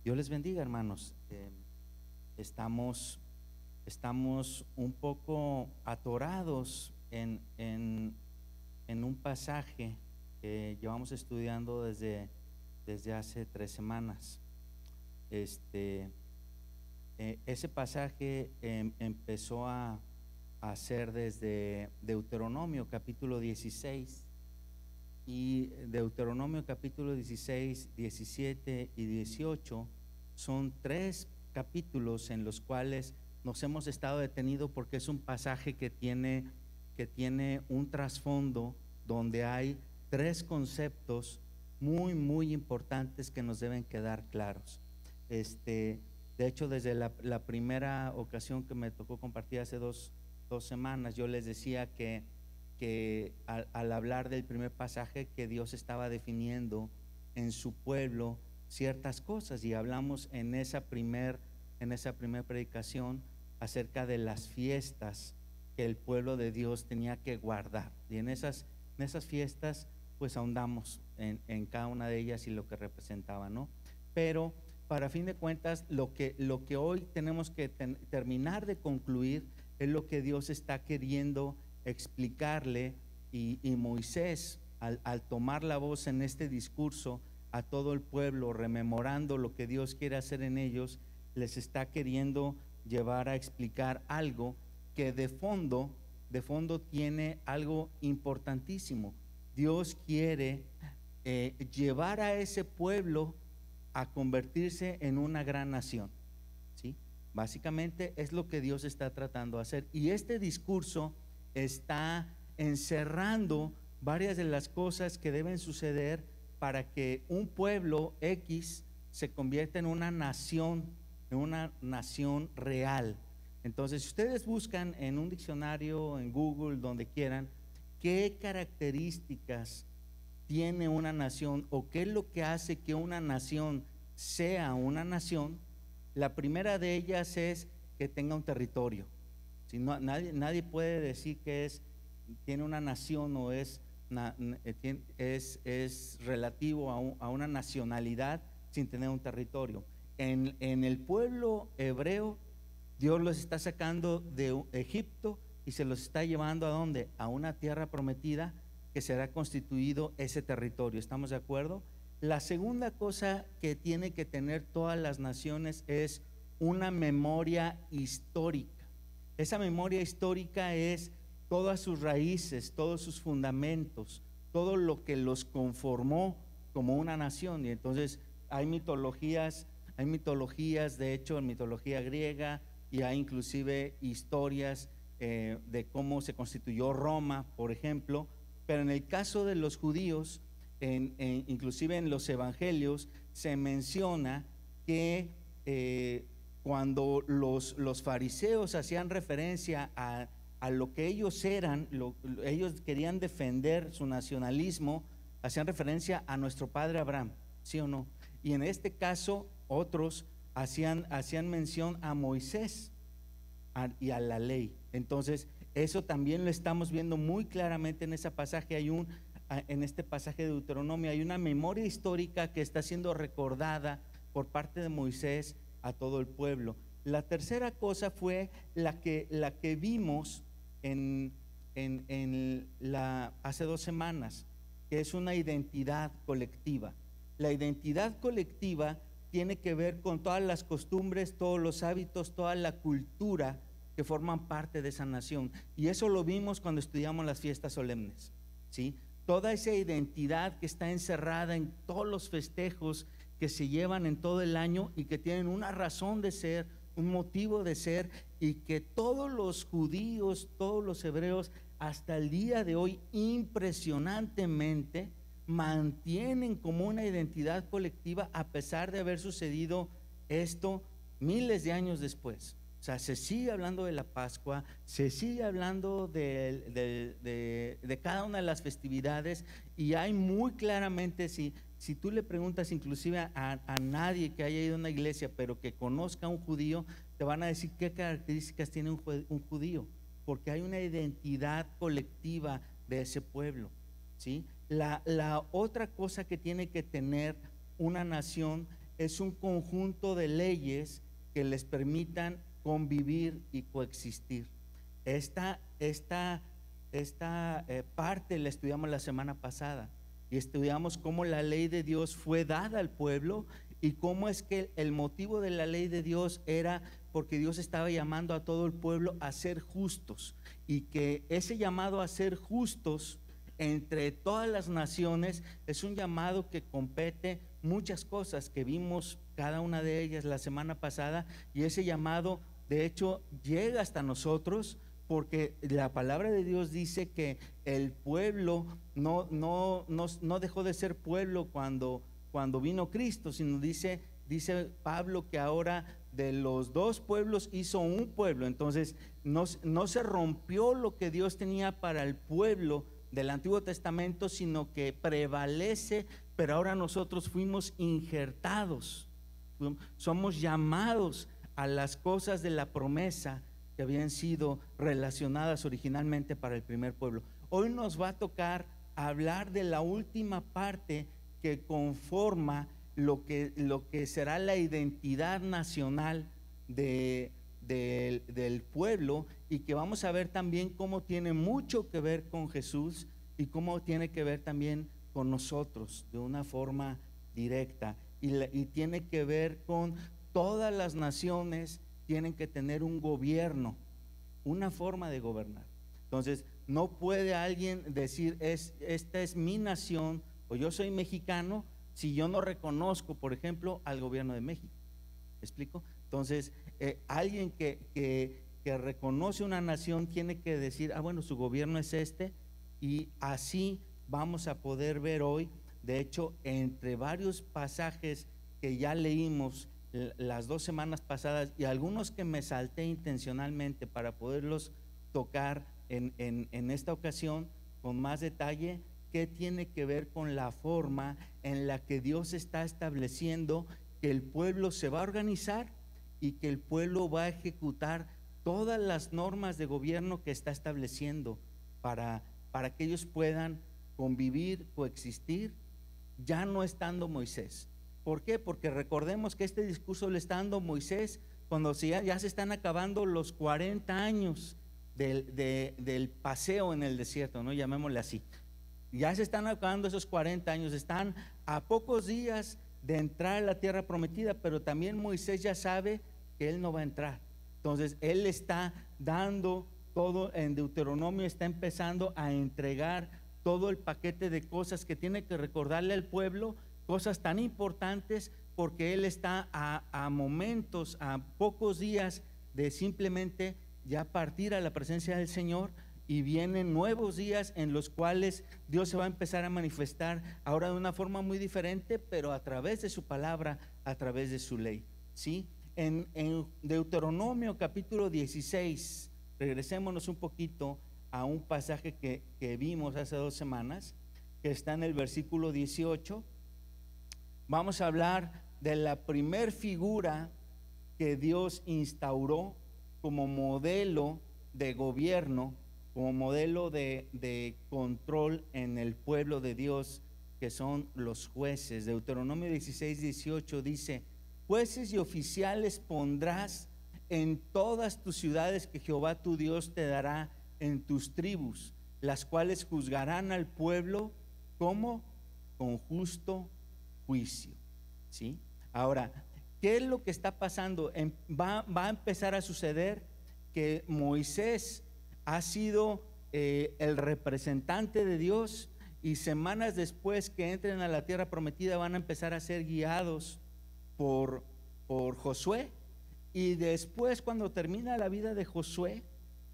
Dios les bendiga, hermanos. Estamos, estamos un poco atorados en un pasaje que llevamos estudiando desde hace 3 semanas. Ese pasaje empezó a ser desde Deuteronomio capítulo 16. Y Deuteronomio capítulo 16, 17 y 18 son 3 capítulos en los cuales nos hemos estado detenidos, porque es un pasaje que tiene un trasfondo donde hay 3 conceptos muy importantes que nos deben quedar claros. De hecho, desde la primera ocasión que me tocó compartir hace dos semanas, yo les decía que al hablar del primer pasaje, que Dios estaba definiendo en su pueblo ciertas cosas, y hablamos en esa primer predicación acerca de las fiestas que el pueblo de Dios tenía que guardar, y en esas fiestas pues ahondamos en cada una de ellas y lo que representaba, ¿no? Pero para fin de cuentas, lo que hoy tenemos que terminar de concluir es lo que Dios está queriendo explicarle, y Moisés al tomar la voz en este discurso a todo el pueblo, rememorando lo que Dios quiere hacer en ellos, les está queriendo llevar a explicar algo que de fondo tiene algo importantísimo. Dios quiere llevar a ese pueblo a convertirse en una gran nación, ¿sí? Básicamente es lo que Dios está tratando de hacer, y este discurso está encerrando varias de las cosas que deben suceder para que un pueblo X se convierta en una nación real. Entonces, si ustedes buscan en un diccionario, en Google, donde quieran, qué características tiene una nación o qué es lo que hace que una nación sea una nación, la primera de ellas es que tenga un territorio. Si no, nadie puede decir que tiene una nación o es relativo a una nacionalidad sin tener un territorio. En el pueblo hebreo, Dios los está sacando de Egipto y se los está llevando ¿a dónde? A una tierra prometida que será constituido ese territorio. ¿Estamos de acuerdo? La segunda cosa que tiene que tener todas las naciones es una memoria histórica. Esa memoria histórica es todas sus raíces, todos sus fundamentos, todo lo que los conformó como una nación. Y entonces hay mitologías, de hecho en mitología griega, y hay inclusive historias de cómo se constituyó Roma, por ejemplo. Pero en el caso de los judíos, inclusive en los evangelios se menciona que cuando los fariseos hacían referencia a lo que ellos eran, ellos querían defender su nacionalismo, hacían referencia a nuestro padre Abraham, ¿sí o no? Y en este caso otros hacían mención a Moisés y a la ley. Entonces eso también lo estamos viendo muy claramente en ese pasaje. En este pasaje de Deuteronomio hay una memoria histórica que está siendo recordada por parte de Moisés a todo el pueblo. La tercera cosa fue la que vimos hace 2 semanas, que es una identidad colectiva. La identidad colectiva tiene que ver con todas las costumbres, todos los hábitos, toda la cultura que forman parte de esa nación, y eso lo vimos cuando estudiamos las fiestas solemnes, ¿sí? Toda esa identidad que está encerrada en todos los festejos que se llevan en todo el año y que tienen una razón de ser, un motivo de ser, y que todos los judíos, todos los hebreos hasta el día de hoy impresionantemente mantienen como una identidad colectiva, a pesar de haber sucedido esto miles de años después. O sea, se sigue hablando de la Pascua, se sigue hablando de cada una de las festividades, y hay muy claramente, si tú le preguntas inclusive a nadie que haya ido a una iglesia pero que conozca a un judío, te van a decir qué características tiene un judío, porque hay una identidad colectiva de ese pueblo, ¿sí? La otra cosa que tiene que tener una nación es un conjunto de leyes que les permitan convivir y coexistir. Esta parte la estudiamos la semana pasada y estudiamos cómo la ley de Dios fue dada al pueblo y cómo es que el motivo de la ley de Dios era porque Dios estaba llamando a todo el pueblo a ser justos, y que ese llamado a ser justos entre todas las naciones es un llamado que compete muchas cosas que vimos cada una de ellas la semana pasada, y ese llamado de hecho llega hasta nosotros porque la palabra de Dios dice que el pueblo no dejó de ser pueblo cuando vino Cristo, sino dice Pablo que ahora de los dos pueblos hizo un pueblo. Entonces no se rompió lo que Dios tenía para el pueblo del Antiguo Testamento, sino que prevalece, pero ahora nosotros fuimos injertados, somos llamados a las cosas de la promesa que habían sido relacionadas originalmente para el primer pueblo. Hoy nos va a tocar hablar de la última parte que conforma lo que será la identidad nacional del pueblo, y que vamos a ver también cómo tiene mucho que ver con Jesús y cómo tiene que ver también con nosotros de una forma directa, y tiene que ver con todas las naciones tienen que tener un gobierno, una forma de gobernar. Entonces no puede alguien decir esta es mi nación o yo soy mexicano si yo no reconozco, por ejemplo, al gobierno de México. ¿Me explico? Entonces alguien que reconoce una nación tiene que decir, bueno, su gobierno es este, y así vamos a poder ver hoy. De hecho, entre varios pasajes que ya leímos las 2 semanas pasadas y algunos que me salté intencionalmente para poderlos tocar en esta ocasión con más detalle, que tiene que ver con la forma en la que Dios está estableciendo que el pueblo se va a organizar y que el pueblo va a ejecutar todas las normas de gobierno que está estableciendo para que ellos puedan convivir, coexistir, ya no estando Moisés. ¿Por qué? Porque recordemos que este discurso lo está dando Moisés cuando ya se están acabando los 40 años del paseo en el desierto, ¿no? Llamémosle así. Ya se están acabando esos 40 años, están a pocos días de entrar a la tierra prometida, pero también Moisés ya sabe que él no va a entrar. Entonces él está dando todo en Deuteronomio, está empezando a entregar todo el paquete de cosas que tiene que recordarle al pueblo, cosas tan importantes, porque él está a momentos, a pocos días de simplemente ya partir a la presencia del Señor, y vienen nuevos días en los cuales Dios se va a empezar a manifestar ahora de una forma muy diferente, pero a través de su palabra, a través de su ley, ¿sí? En Deuteronomio capítulo 16, regresémonos un poquito a un pasaje que vimos hace 2 semanas, que está en el versículo 18. Vamos a hablar de la primer figura que Dios instauró como modelo de gobierno, como modelo de control en el pueblo de Dios, que son los jueces. Deuteronomio 16, 18 dice: jueces y oficiales pondrás en todas tus ciudades que Jehová tu Dios te dará en tus tribus, las cuales juzgarán al pueblo como con justo juicio. ¿Sí? Ahora, ¿qué es lo que está pasando? Va a empezar a suceder que Moisés ha sido el representante de Dios, y semanas después que entren a la tierra prometida van a empezar a ser guiados por Josué. Y después, cuando termina la vida de Josué,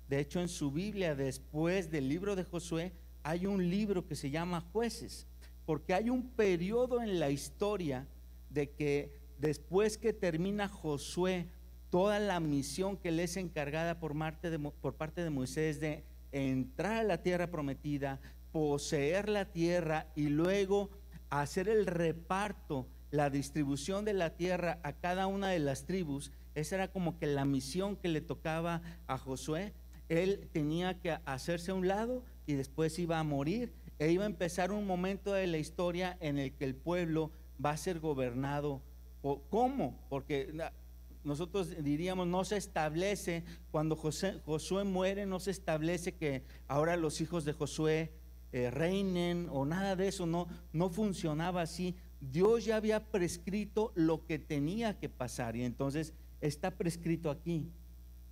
de hecho en su Biblia, después del libro de Josué, hay un libro que se llama Jueces, porque hay un periodo en la historia de que después que termina Josué toda la misión que le es encargada por parte de Moisés de entrar a la tierra prometida, poseer la tierra y luego hacer el reparto, la distribución de la tierra a cada una de las tribus. Esa era como que la misión que le tocaba a Josué. Él tenía que hacerse a un lado y después iba a morir, e iba a empezar un momento de la historia en el que el pueblo va a ser gobernado ¿Cómo? Porque nosotros diríamos, no se establece, cuando Josué muere, no se establece que ahora los hijos de Josué reinen o nada de eso, no funcionaba así. Dios ya había prescrito lo que tenía que pasar y entonces está prescrito aquí.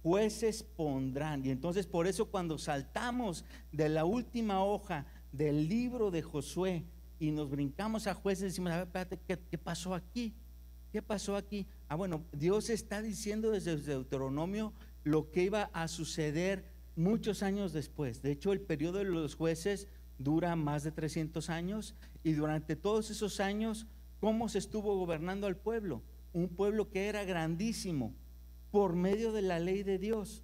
Jueces pondrán, y entonces por eso cuando saltamos de la última hoja del libro de Josué y nos brincamos a Jueces, decimos, a ver, espérate, ¿qué pasó aquí? ¿Qué pasó aquí? Bueno, Dios está diciendo desde Deuteronomio lo que iba a suceder muchos años después. De hecho, el periodo de los jueces dura más de 300 años y durante todos esos años, ¿cómo se estuvo gobernando al pueblo? Un pueblo que era grandísimo por medio de la ley de Dios.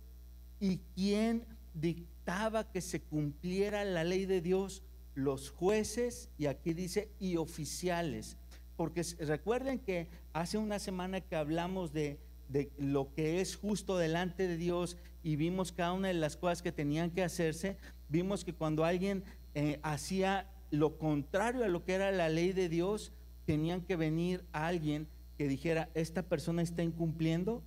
¿Y quién dictaba que se cumpliera la ley de Dios? Los jueces, y aquí dice, y oficiales. Porque recuerden que hace una semana que hablamos de lo que es justo delante de Dios y vimos cada una de las cosas que tenían que hacerse. Vimos que cuando alguien hacía lo contrario a lo que era la ley de Dios, tenían que venir a alguien que dijera, esta persona está incumpliendo,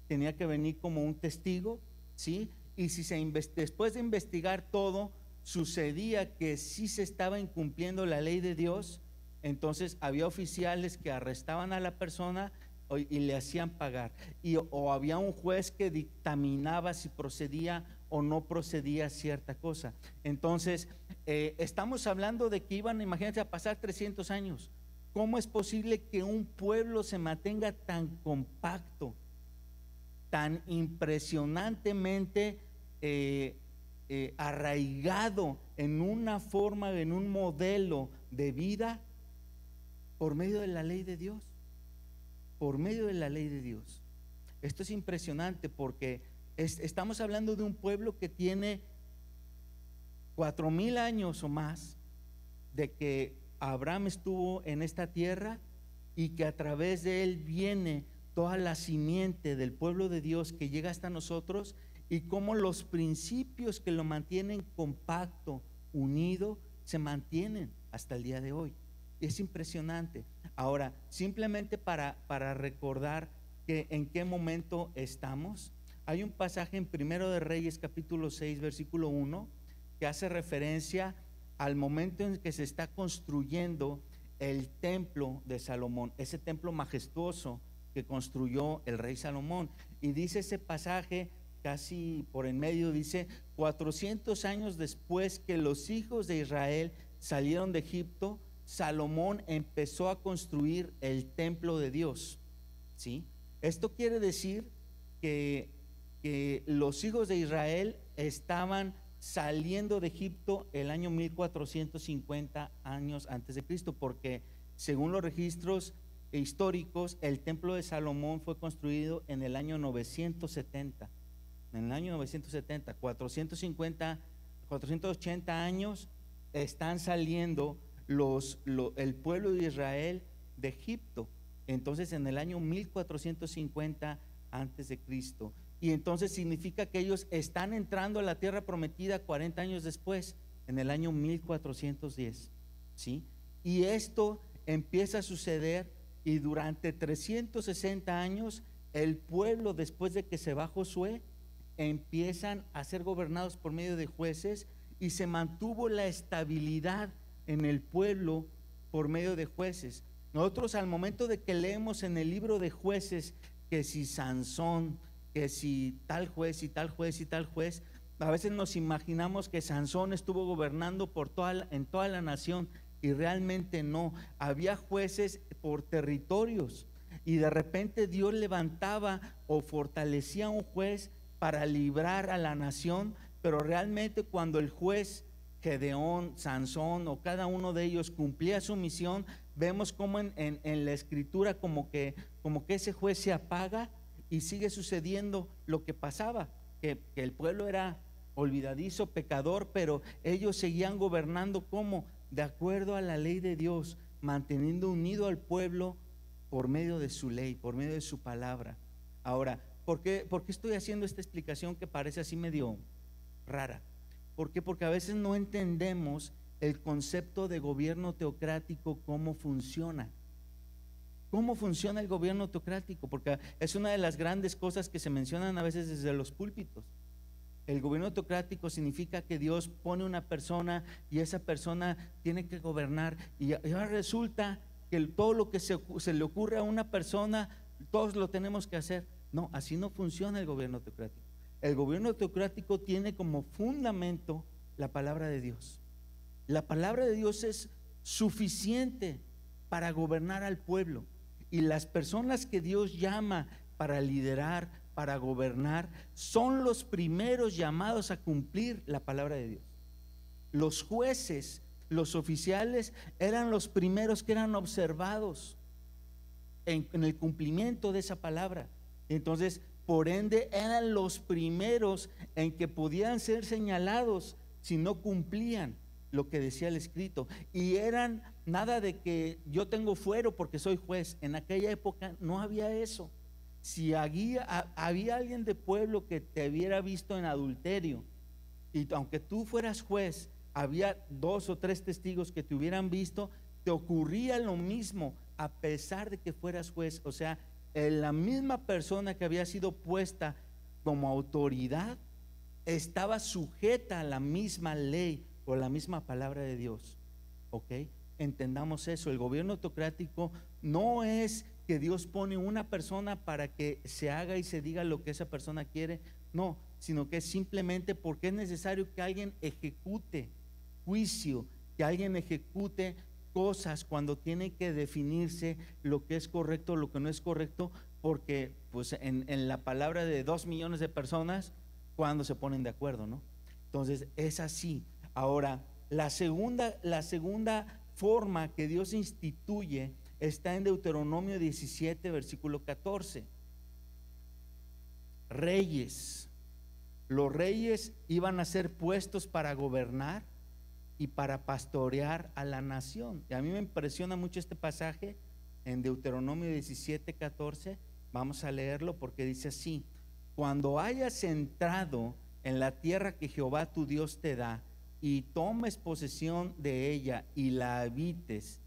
tenía que venir como un testigo, ¿sí? Y si después de investigar todo, sucedía que sí se estaba incumpliendo la ley de Dios, entonces había oficiales que arrestaban a la persona y le hacían pagar, o había un juez que dictaminaba si procedía o no procedía cierta cosa. Entonces estamos hablando de que iban, imagínate, a pasar 300 años. ¿Cómo es posible que un pueblo se mantenga tan compacto, tan impresionantemente arraigado en una forma, en un modelo de vida por medio de la ley de Dios? Por medio de la ley de Dios. Esto es impresionante porque estamos hablando de un pueblo que tiene 4000 años o más de que Abraham estuvo en esta tierra y que a través de él viene toda la simiente del pueblo de Dios que llega hasta nosotros, y cómo los principios que lo mantienen compacto, unido, se mantienen hasta el día de hoy. Es impresionante. Ahora, simplemente para recordar que en qué momento estamos, hay un pasaje en Primero de Reyes capítulo 6 versículo 1 que hace referencia al momento en que se está construyendo el templo de Salomón, ese templo majestuoso que construyó el rey Salomón. Y dice ese pasaje, casi por en medio, dice: 400 años después que los hijos de Israel salieron de Egipto, Salomón empezó a construir el templo de Dios. ¿Sí? Esto quiere decir que los hijos de Israel estaban saliendo de Egipto el año 1450 años antes de Cristo, porque según los registros históricos, el templo de Salomón fue construido en el año 970. En el año 970, 480 años están saliendo el pueblo de Israel de Egipto. Entonces en el año 1450 antes de Cristo. Y entonces significa que ellos están entrando a la tierra prometida 40 años después, en el año 1410. ¿Sí? Y esto empieza a suceder, y durante 360 años el pueblo, después de que se va Josué, empiezan a ser gobernados por medio de jueces, y se mantuvo la estabilidad en el pueblo por medio de jueces. Nosotros, al momento de que leemos en el libro de Jueces que si Sansón, que si tal juez y tal juez y tal juez, a veces nos imaginamos que Sansón estuvo gobernando en toda la nación, y realmente no. Había jueces por territorios, y de repente Dios levantaba o fortalecía a un juez para librar a la nación, pero realmente cuando el juez Gedeón, Sansón o cada uno de ellos cumplía su misión, vemos como en la escritura como que ese juez se apaga, y sigue sucediendo lo que pasaba, que el pueblo era olvidadizo, pecador, pero ellos seguían gobernando como de acuerdo a la ley de Dios, manteniendo unido al pueblo por medio de su ley, por medio de su palabra. Ahora, ¿por qué estoy haciendo esta explicación que parece así medio rara? ¿Por qué? Porque a veces no entendemos el concepto de gobierno teocrático, cómo funciona. ¿Cómo funciona el gobierno autocrático? Porque es una de las grandes cosas que se mencionan a veces desde los púlpitos. El gobierno autocrático significa que Dios pone una persona y esa persona tiene que gobernar, y ahora resulta que todo lo que se le ocurre a una persona, todos lo tenemos que hacer. No, así no funciona el gobierno autocrático. El gobierno autocrático tiene como fundamento la palabra de Dios. La palabra de Dios es suficiente para gobernar al pueblo, y las personas que Dios llama para liderar, para gobernar, son los primeros llamados a cumplir la palabra de Dios. Los jueces, los oficiales, eran los primeros que eran observados en el cumplimiento de esa palabra. Entonces, por ende, eran los primeros en que podían ser señalados si no cumplían lo que decía el escrito. Y eran nada de que yo tengo fuero porque soy juez. En aquella época no había eso. Si había alguien de pueblo que te hubiera visto en adulterio, y aunque tú fueras juez, había 2 o 3 testigos que te hubieran visto, te ocurría lo mismo a pesar de que fueras juez. O sea, la misma persona que había sido puesta como autoridad estaba sujeta a la misma ley o la misma palabra de Dios. ¿Ok? Entendamos eso. El gobierno autocrático no es que Dios pone una persona para que se haga y se diga lo que esa persona quiere, no, sino que es simplemente porque es necesario que alguien ejecute juicio, que alguien ejecute cosas cuando tiene que definirse lo que es correcto, lo que no es correcto, porque pues en la palabra de 2 millones de personas, cuando se ponen de acuerdo, ¿no? Entonces es así. Ahora, la segunda forma que Dios instituye está en Deuteronomio 17, versículo 14. Reyes. Los reyes iban a ser puestos para gobernar y para pastorear a la nación. Y a mí me impresiona mucho este pasaje en Deuteronomio 17, 14. Vamos a leerlo porque dice así: cuando hayas entrado en la tierra que Jehová tu Dios te da, y tomes posesión de ella y la habites,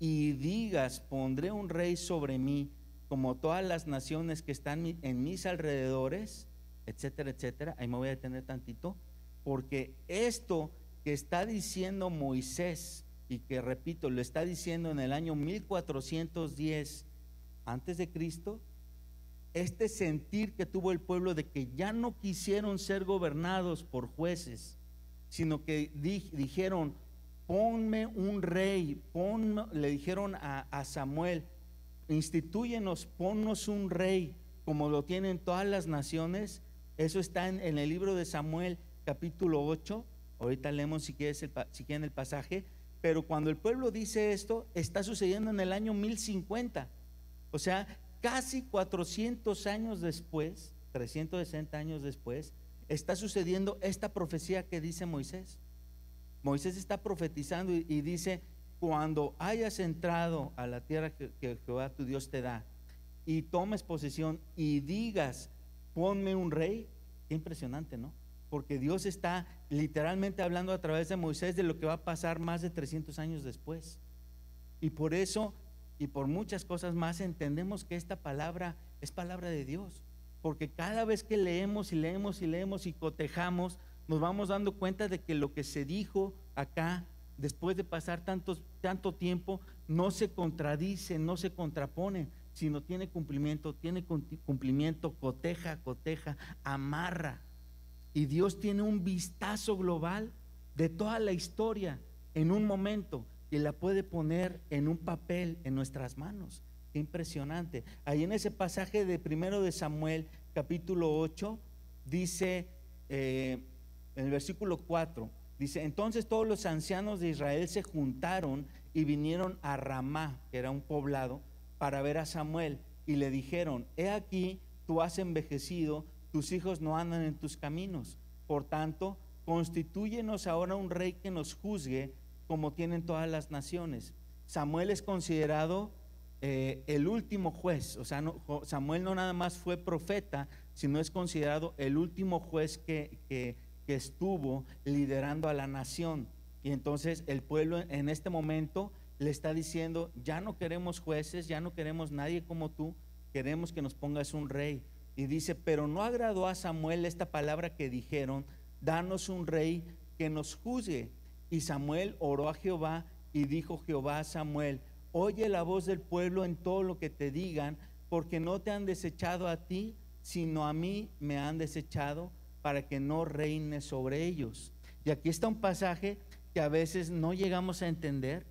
y digas, pondré un rey sobre mí como todas las naciones que están en mis alrededores, etcétera, etcétera. Ahí me voy a detener tantito, porque esto que está diciendo Moisés, y que repito, lo está diciendo en el año 1410 antes de Cristo, este sentir que tuvo el pueblo de que ya no quisieron ser gobernados por jueces, sino que dijeron, ponme un rey, le dijeron a Samuel, institúyenos, ponnos un rey como lo tienen todas las naciones. Eso está en el libro de Samuel capítulo 8. Ahorita leemos si quieren el pasaje. Pero cuando el pueblo dice esto, está sucediendo en el año 1050. O sea, casi 400 años después, 360 años después, está sucediendo esta profecía que dice Moisés. Moisés está profetizando y dice, cuando hayas entrado a la tierra que Jehová tu Dios te da, y tomes posesión y digas, ponme un rey. Qué impresionante, ¿no? Porque Dios está literalmente hablando a través de Moisés de lo que va a pasar más de 300 años después. Y por eso y por muchas cosas más entendemos que esta palabra es palabra de Dios, porque cada vez que leemos y leemos y leemos y cotejamos, nos vamos dando cuenta de que lo que se dijo acá, después de pasar tanto tiempo, no se contradice, no se contrapone, sino tiene cumplimiento, coteja, amarra. Y Dios tiene un vistazo global de toda la historia en un momento y la puede poner en un papel en nuestras manos. Qué impresionante. Ahí en ese pasaje de 1 de Samuel capítulo 8 dice, en el versículo 4, dice, entonces todos los ancianos de Israel se juntaron y vinieron a Ramá, que era un poblado, para ver a Samuel, y le dijeron, he aquí, tú has envejecido, tus hijos no andan en tus caminos, por tanto, constitúyenos ahora un rey que nos juzgue como tienen todas las naciones. Samuel es considerado el último juez. O sea, Samuel no nada más fue profeta, sino es considerado el último juez que estuvo liderando a la nación. Y entonces el pueblo en este momento le está diciendo, ya no queremos jueces, ya no queremos nadie como tú, queremos que nos pongas un rey. Y dice, pero no agradó a Samuel esta palabra que dijeron, danos un rey que nos juzgue. Y Samuel oró a Jehová y dijo Jehová a Samuel, oye la voz del pueblo en todo lo que te digan, porque no te han desechado a ti, sino a mí me han desechado para que no reine sobre ellos. Y aquí está un pasaje que a veces no llegamos a entender,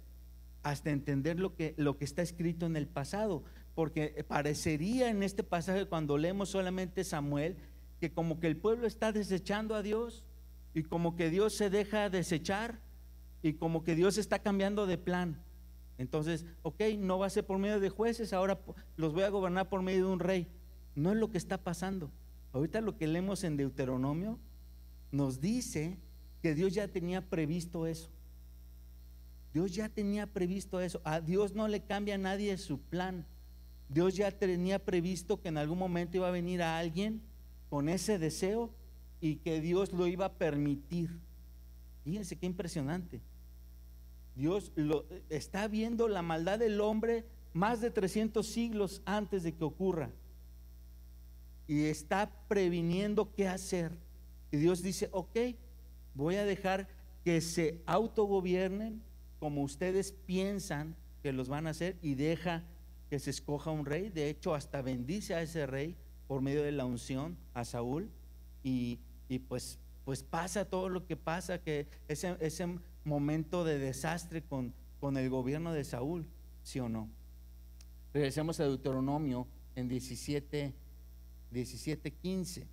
hasta entender lo que está escrito en el pasado, porque parecería en este pasaje, cuando leemos solamente Samuel, que como que el pueblo está desechando a Dios, y como que Dios se deja desechar, y como que Dios está cambiando de plan. Entonces, ok, no va a ser por medio de jueces, ahora los voy a gobernar por medio de un rey. No es lo que está pasando. Ahorita lo que leemos en Deuteronomio nos dice que Dios ya tenía previsto eso. Dios ya tenía previsto eso. A Dios no le cambia a nadie su plan. Dios ya tenía previsto que en algún momento iba a venir a alguien con ese deseo y que Dios lo iba a permitir. Fíjense qué impresionante. Dios está viendo la maldad del hombre más de 300 siglos antes de que ocurra, y está previniendo qué hacer. Y Dios dice, ok, voy a dejar que se autogobiernen como ustedes piensan que los van a hacer, y deja que se escoja un rey. De hecho, hasta bendice a ese rey por medio de la unción a Saúl, y pues pasa todo lo que pasa, que ese momento de desastre con el gobierno de Saúl, ¿sí o no? Regresemos a Deuteronomio en 17:15.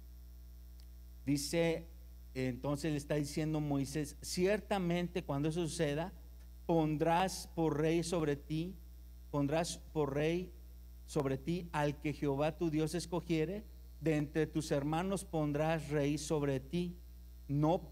Dice, entonces le está diciendo Moisés, ciertamente cuando eso suceda, pondrás por rey sobre ti al que Jehová tu Dios escogiere, de entre tus hermanos pondrás rey sobre ti. No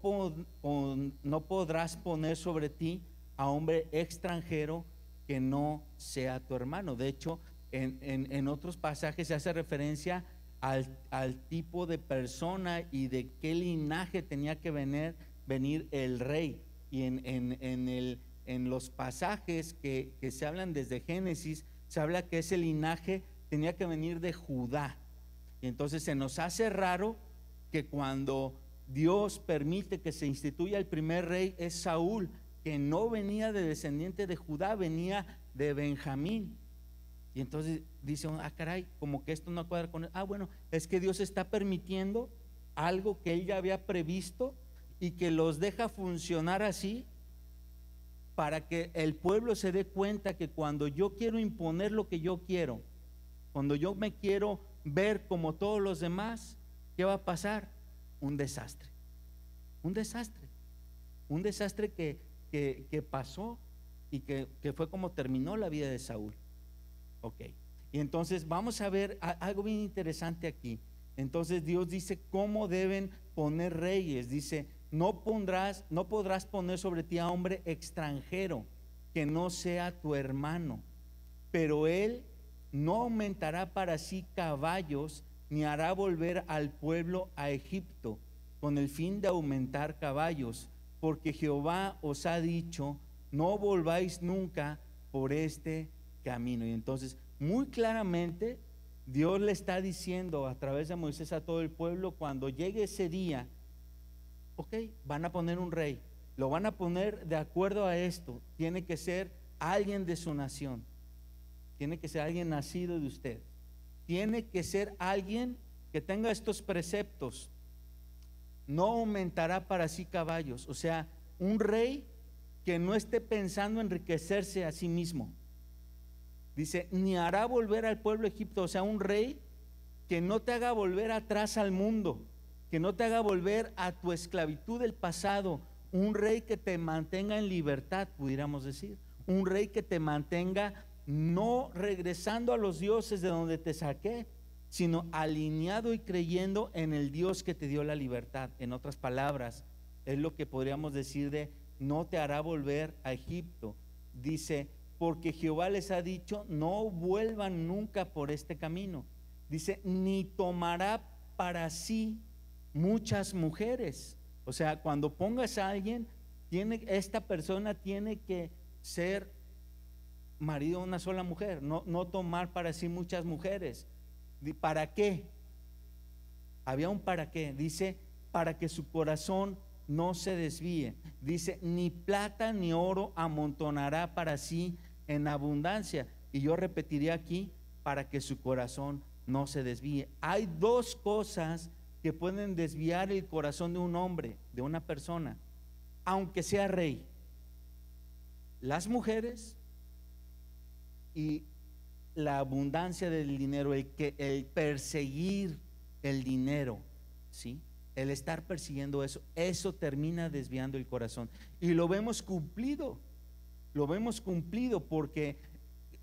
podrás poner sobre ti a hombre extranjero que no sea tu hermano. De hecho, en otros pasajes se hace referencia al tipo de persona y de qué linaje tenía que venir el rey. Y en los pasajes que se hablan desde Génesis, se habla que ese linaje tenía que venir de Judá. Y entonces se nos hace raro que cuando Dios permite que se instituya el primer rey, es Saúl, que no venía de descendiente de Judá, venía de Benjamín. Y entonces dice, caray, como que esto no cuadra con él. Bueno, es que Dios está permitiendo algo que él ya había previsto y que los deja funcionar así, para que el pueblo se dé cuenta que cuando yo quiero imponer lo que yo quiero, cuando yo me quiero ver como todos los demás, ¿qué va a pasar? Un desastre. Un desastre que pasó, y que fue como terminó la vida de Saúl. Ok, y entonces vamos a ver algo bien interesante aquí. Entonces Dios dice cómo deben poner reyes. Dice, no podrás poner sobre ti a hombre extranjero que no sea tu hermano, pero él no aumentará para sí caballos, ni hará volver al pueblo a Egipto con el fin de aumentar caballos, porque Jehová os ha dicho, no volváis nunca por este camino. Y entonces muy claramente Dios le está diciendo a través de Moisés a todo el pueblo, cuando llegue ese día, ok, van a poner un rey, lo van a poner de acuerdo a esto, tiene que ser alguien de su nación, tiene que ser alguien nacido de usted, tiene que ser alguien que tenga estos preceptos. No aumentará para sí caballos, o sea, un rey que no esté pensando enriquecerse a sí mismo. Dice, ni hará volver al pueblo de Egipto, o sea, un rey que no te haga volver atrás al mundo, que no te haga volver a tu esclavitud del pasado, un rey que te mantenga en libertad, pudiéramos decir, un rey que te mantenga no regresando a los dioses de donde te saqué, sino alineado y creyendo en el Dios que te dio la libertad. En otras palabras, es lo que podríamos decir de no te hará volver a Egipto. Dice, porque Jehová les ha dicho, no vuelvan nunca por este camino. Dice, ni tomará para sí muchas mujeres. O sea, cuando pongas a alguien, esta persona tiene que ser marido de una sola mujer, no tomar para sí muchas mujeres. ¿Para qué? Había un para qué. Dice, para que su corazón no se desvíe. Dice, ni plata ni oro amontonará para sí en abundancia. Y yo repetiría aquí, para que su corazón no se desvíe. Hay dos cosas que pueden desviar el corazón de un hombre, de una persona, aunque sea rey: las mujeres y la abundancia del dinero, el perseguir el dinero, ¿sí? El estar persiguiendo eso termina desviando el corazón. Y lo vemos cumplido porque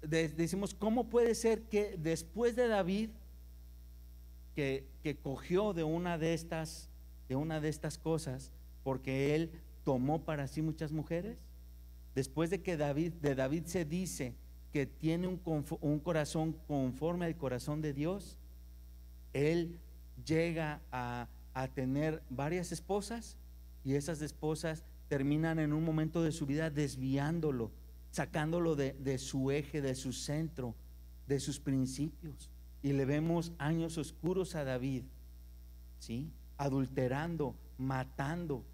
decimos, ¿cómo puede ser que después de David, que cogió de una de estas cosas, porque él tomó para sí muchas mujeres? Después de que David se dice que tiene un corazón conforme al corazón de Dios, él llega a tener varias esposas, y esas esposas terminan en un momento de su vida desviándolo, sacándolo de su eje, de su centro, de sus principios. Y le vemos años oscuros a David, ¿sí? Adulterando, matando,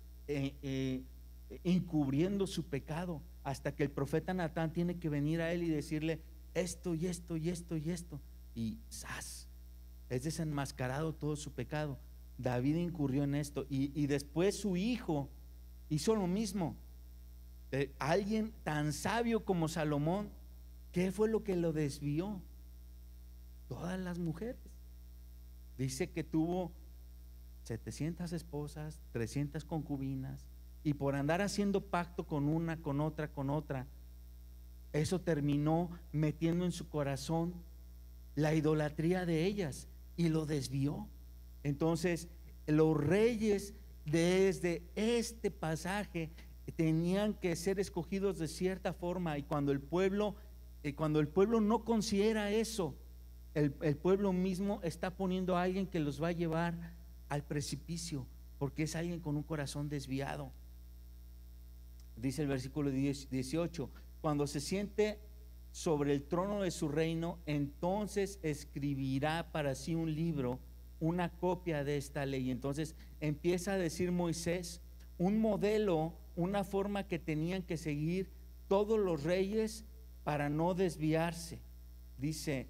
encubriendo su pecado, hasta que el profeta Natán tiene que venir a él y decirle esto y esto y esto y esto, y ¡zas!, es desenmascarado todo su pecado. David incurrió en esto, y después su hijo hizo lo mismo. Alguien tan sabio como Salomón, ¿qué fue lo que lo desvió? Todas las mujeres. Dice que tuvo 700 esposas, 300 concubinas, y por andar haciendo pacto con una, con otra, eso terminó metiendo en su corazón la idolatría de ellas y lo desvió. Entonces los reyes desde este pasaje tenían que ser escogidos de cierta forma, y cuando el pueblo no considera eso, el pueblo mismo está poniendo a alguien que los va a llevar al precipicio, porque es alguien con un corazón desviado. Dice el versículo 18: cuando se siente sobre el trono de su reino, entonces escribirá para sí un libro, una copia de esta ley. Entonces empieza a decir Moisés un modelo, una forma que tenían que seguir todos los reyes para no desviarse. Dice,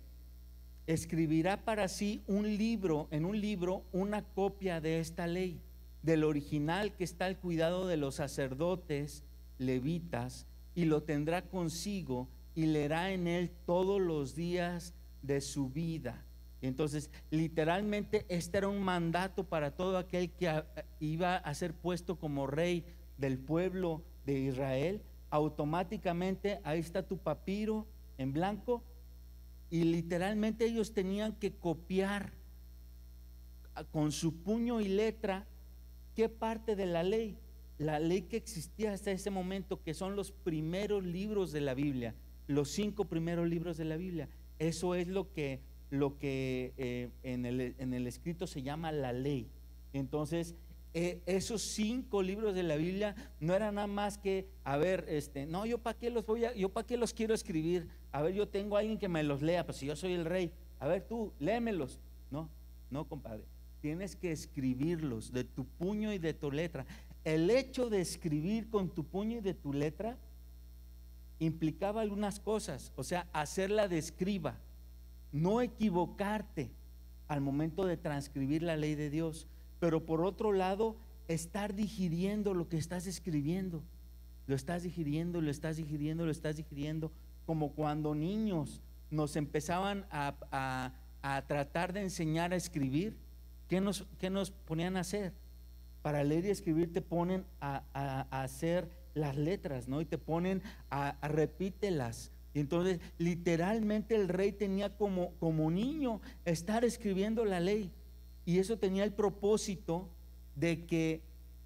escribirá para sí en un libro una copia de esta ley, del original que está al cuidado de los sacerdotes levitas, y lo tendrá consigo y leerá en él todos los días de su vida. Entonces, literalmente este era un mandato para todo aquel que iba a ser puesto como rey del pueblo de Israel. Automáticamente ahí está tu papiro en blanco, y literalmente ellos tenían que copiar con su puño y letra qué parte de la ley que existía hasta ese momento, que son los primeros libros de la Biblia, los 5 primeros libros de la Biblia. Eso es lo que en el escrito se llama la ley. Entonces esos 5 libros de la Biblia no eran nada más que, a ver, no, yo para qué los quiero escribir, a ver, yo tengo a alguien que me los lea, pues si yo soy el rey, a ver, tú léemelos. No, compadre, tienes que escribirlos de tu puño y de tu letra. El hecho de escribir con tu puño y de tu letra implicaba algunas cosas, o sea, hacerla de escriba, no equivocarte al momento de transcribir la ley de Dios, pero por otro lado, estar digiriendo lo que estás escribiendo. Lo estás digiriendo, como cuando niños nos empezaban a tratar de enseñar a escribir. ¿Qué nos ponían a hacer? Para leer y escribir te ponen a hacer las letras, ¿no? Y te ponen a repítelas. Y entonces literalmente el rey tenía como niño estar escribiendo la ley, y eso tenía el propósito de que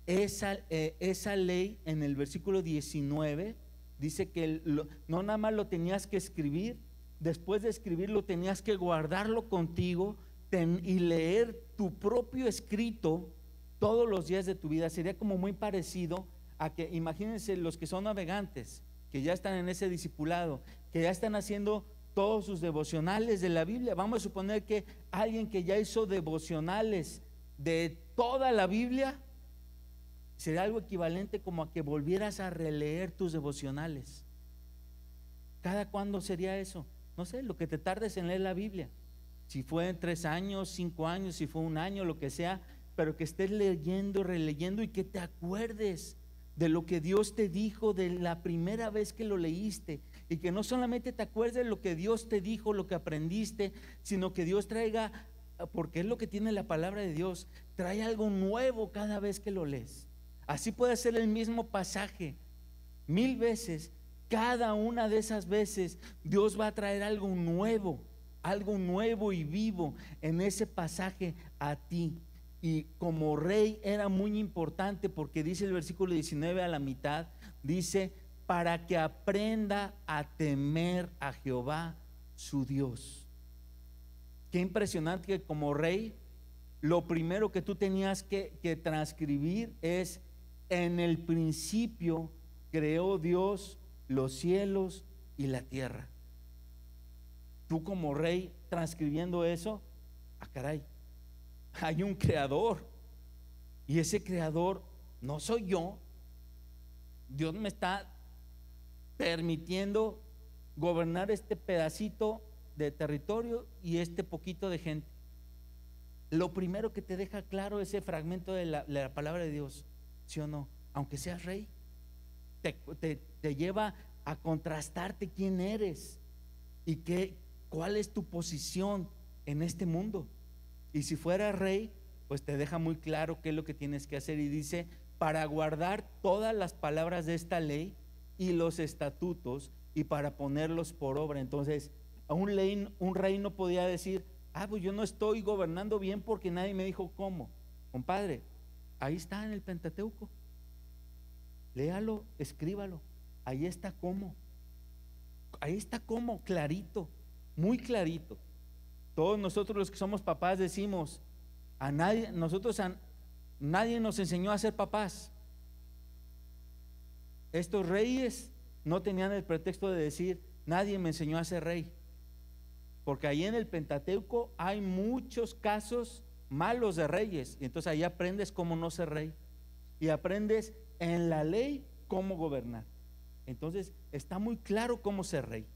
esa ley, en el versículo 19 dice que no nada más lo tenías que escribir, después de escribirlo tenías que guardarlo contigo y leer tu propio escrito todos los días de tu vida. Sería como muy parecido a que, imagínense los que son navegantes, que ya están en ese discipulado, que ya están haciendo todos sus devocionales de la Biblia. Vamos a suponer que alguien que ya hizo devocionales de toda la Biblia, sería algo equivalente como a que volvieras a releer tus devocionales. ¿Cada cuándo sería eso? No sé, lo que te tardes en leer la Biblia. Si fue en 3 años, 5 años, si fue un año, lo que sea, pero que estés leyendo, releyendo y que te acuerdes de lo que Dios te dijo de la primera vez que lo leíste, y que no solamente te acuerdes de lo que Dios te dijo, lo que aprendiste, sino que Dios traiga, porque es lo que tiene la palabra de Dios, trae algo nuevo cada vez que lo lees. Así puede ser el mismo pasaje 1000 veces. Cada una de esas veces Dios va a traer algo nuevo y vivo en ese pasaje a ti. Y como rey era muy importante, porque dice el versículo 19 a la mitad, dice: para que aprenda a temer a Jehová su Dios. Qué impresionante que como rey, lo primero que tú tenías que transcribir es: en el principio creó Dios los cielos y la tierra. Tú como rey transcribiendo eso, caray, hay un creador, y ese creador no soy yo. Dios me está permitiendo gobernar este pedacito de territorio y este poquito de gente. Lo primero que te deja claro ese fragmento de la palabra de Dios, ¿sí o no? Aunque seas rey, te lleva a contrastarte quién eres y cuál es tu posición en este mundo. Y si fueras rey, pues te deja muy claro qué es lo que tienes que hacer, y dice: para guardar todas las palabras de esta ley y los estatutos, y para ponerlos por obra. Entonces un rey no podía decir: pues yo no estoy gobernando bien porque nadie me dijo cómo. Compadre, ahí está en el Pentateuco, léalo, escríbalo, ahí está cómo, clarito, muy clarito. Todos nosotros los que somos papás decimos: nadie nos enseñó a ser papás. Estos reyes no tenían el pretexto de decir: nadie me enseñó a ser rey, porque ahí en el Pentateuco hay muchos casos malos de reyes, y entonces ahí aprendes cómo no ser rey, y aprendes en la ley cómo gobernar. Entonces está muy claro cómo ser rey,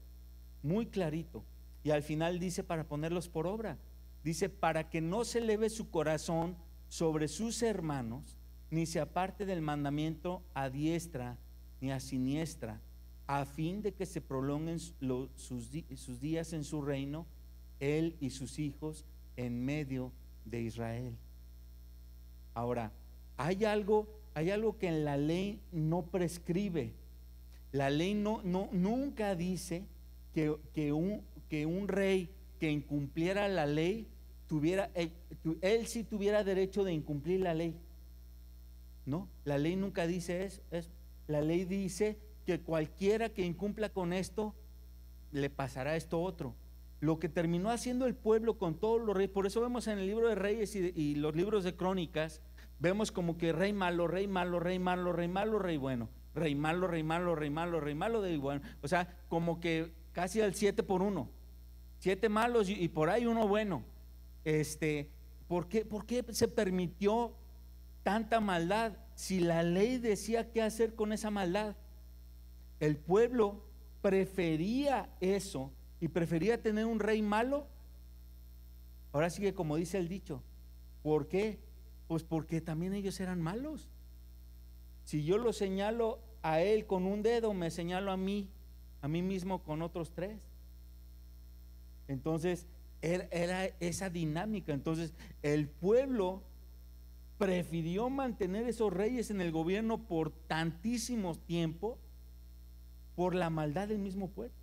muy clarito. Y al final dice: para ponerlos por obra. Dice: para que no se eleve su corazón sobre sus hermanos, ni se aparte del mandamiento a diestra ni a siniestra, a fin de que se prolonguen sus días en su reino, él y sus hijos en medio de Israel. Ahora, hay algo que en la ley no prescribe. La ley nunca dice que un rey que incumpliera la ley él sí tuviera derecho de incumplir la ley. No, la ley nunca dice eso. La ley dice que cualquiera que incumpla con esto, le pasará esto otro. Lo que terminó haciendo el pueblo con todos los reyes, por eso vemos en el libro de Reyes y los libros de Crónicas, vemos como que rey malo, rey malo, rey malo, rey malo, rey bueno, rey malo, rey malo, rey malo, rey malo, rey bueno. O sea, como que casi al 7 por 1, 7 malos y por ahí uno bueno. ¿Por qué se permitió tanta maldad si la ley decía qué hacer con esa maldad? El pueblo prefería eso y prefería tener un rey malo. Ahora sigue como dice el dicho. ¿Por qué? Pues porque también ellos eran malos. Si yo lo señalo a él con un dedo, me señalo a mí mismo con otros 3. Entonces era esa dinámica. Entonces el pueblo prefirió mantener esos reyes en el gobierno por tantísimo tiempo por la maldad del mismo pueblo,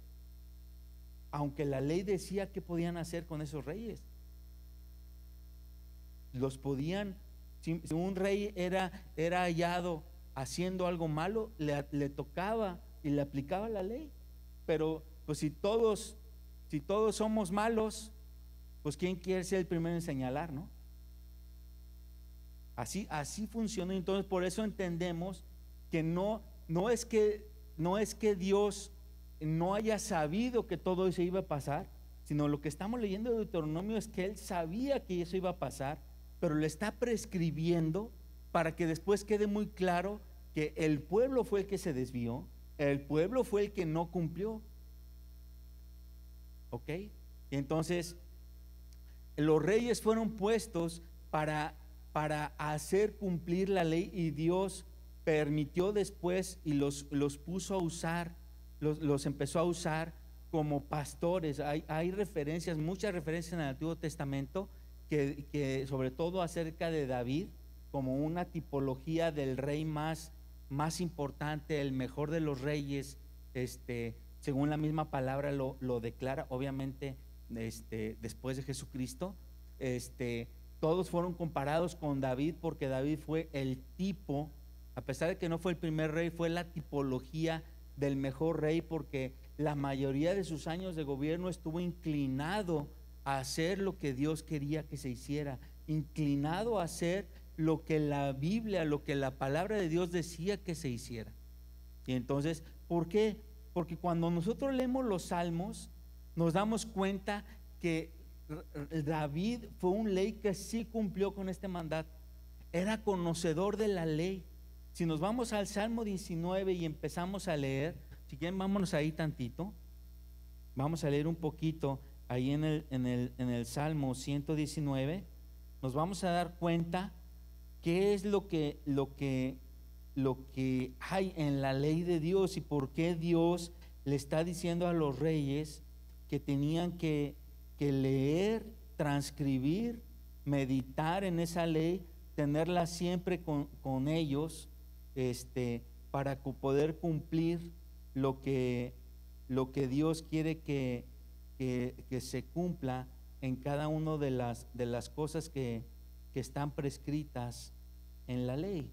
aunque la ley decía qué podían hacer con esos reyes. Los podían, si un rey era hallado haciendo algo malo, le tocaba y le aplicaba la ley. Pero pues si todos somos malos, pues ¿quién quiere ser el primero en señalar, no? Así funciona. Entonces por eso entendemos que no no es que Dios no haya sabido que todo eso iba a pasar, sino lo que estamos leyendo de Deuteronomio es que Él sabía que eso iba a pasar, pero le está prescribiendo para que después quede muy claro que el pueblo fue el que se desvió, el pueblo fue el que no cumplió. ¿Ok? Y entonces los reyes fueron puestos para hacer cumplir la ley, y Dios permitió después y los puso a usar, los empezó a usar como pastores. Hay referencias, muchas referencias en el Antiguo Testamento que sobre todo acerca de David, como una tipología del rey más importante, el mejor de los reyes, según la misma palabra lo declara, obviamente después de Jesucristo. Todos fueron comparados con David porque David fue el tipo, a pesar de que no fue el primer rey, fue la tipología del mejor rey, porque la mayoría de sus años de gobierno estuvo inclinado a hacer lo que Dios quería que se hiciera, inclinado a hacer lo que la Biblia, lo que la palabra de Dios decía que se hiciera. Y entonces, ¿por qué? Porque cuando nosotros leemos los salmos, nos damos cuenta que David fue un rey que sí cumplió con este mandato, era conocedor de la ley. Si nos vamos al Salmo 19 y empezamos a leer, si quieren vámonos ahí tantito, vamos a leer un poquito ahí en el Salmo 119, nos vamos a dar cuenta qué es lo que hay en la ley de Dios y por qué Dios le está diciendo a los reyes que tenían que leer, transcribir, meditar en esa ley, tenerla siempre con ellos, para poder cumplir lo que Dios quiere que se cumpla en cada una de las cosas que están prescritas en la ley.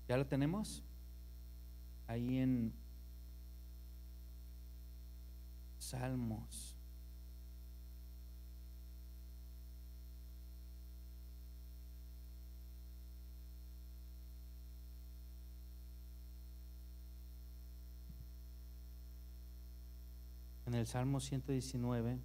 ¿Ya lo tenemos? Ahí en Salmos. En el Salmo 119.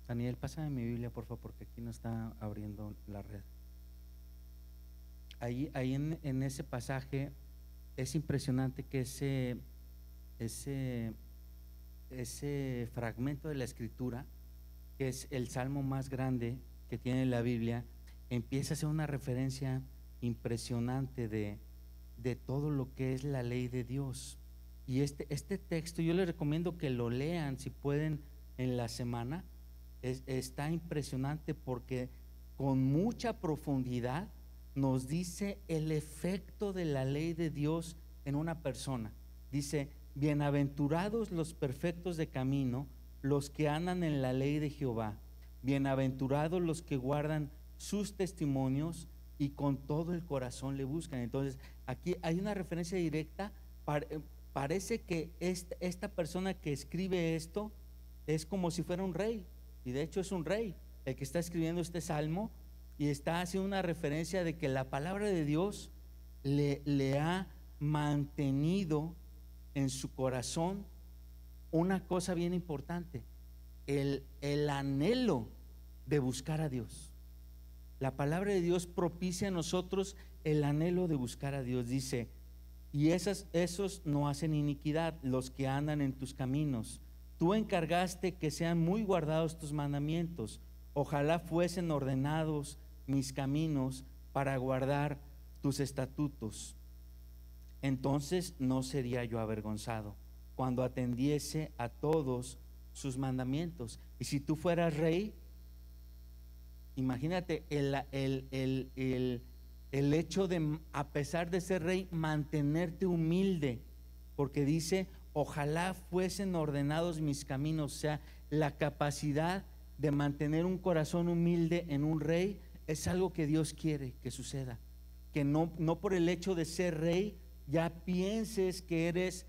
Daniel, pásame mi Biblia, por favor, porque aquí no está abriendo la red. Ahí en ese pasaje es impresionante que ese fragmento de la Escritura, que es el salmo más grande que tiene la Biblia, empieza a ser una referencia impresionante de todo lo que es la ley de Dios. Y este texto yo les recomiendo que lo lean si pueden en la semana. Está impresionante porque con mucha profundidad nos dice el efecto de la ley de Dios en una persona. Dice: bienaventurados los perfectos de camino, los que andan en la ley de Jehová. Bienaventurados los que guardan sus testimonios y con todo el corazón le buscan. Entonces aquí hay una referencia directa. Parece que esta persona que escribe esto es como si fuera un rey, y de hecho es un rey el que está escribiendo este salmo, y está haciendo una referencia de que la palabra de Dios le ha mantenido en su corazón una cosa bien importante: el anhelo de buscar a Dios. La palabra de Dios propicia a nosotros el anhelo de buscar a Dios. Dice: y esos no hacen iniquidad, los que andan en tus caminos. Tú encargaste que sean muy guardados tus mandamientos. Ojalá fuesen ordenados mis caminos para guardar tus estatutos. Entonces no sería yo avergonzado cuando atendiese a todos sus mandamientos. Y si tú fueras rey, imagínate el hecho de, a pesar de ser rey, mantenerte humilde, porque dice: ojalá fuesen ordenados mis caminos. O sea, la capacidad de mantener un corazón humilde en un rey es algo que Dios quiere que suceda. Que no por el hecho de ser rey ya pienses que eres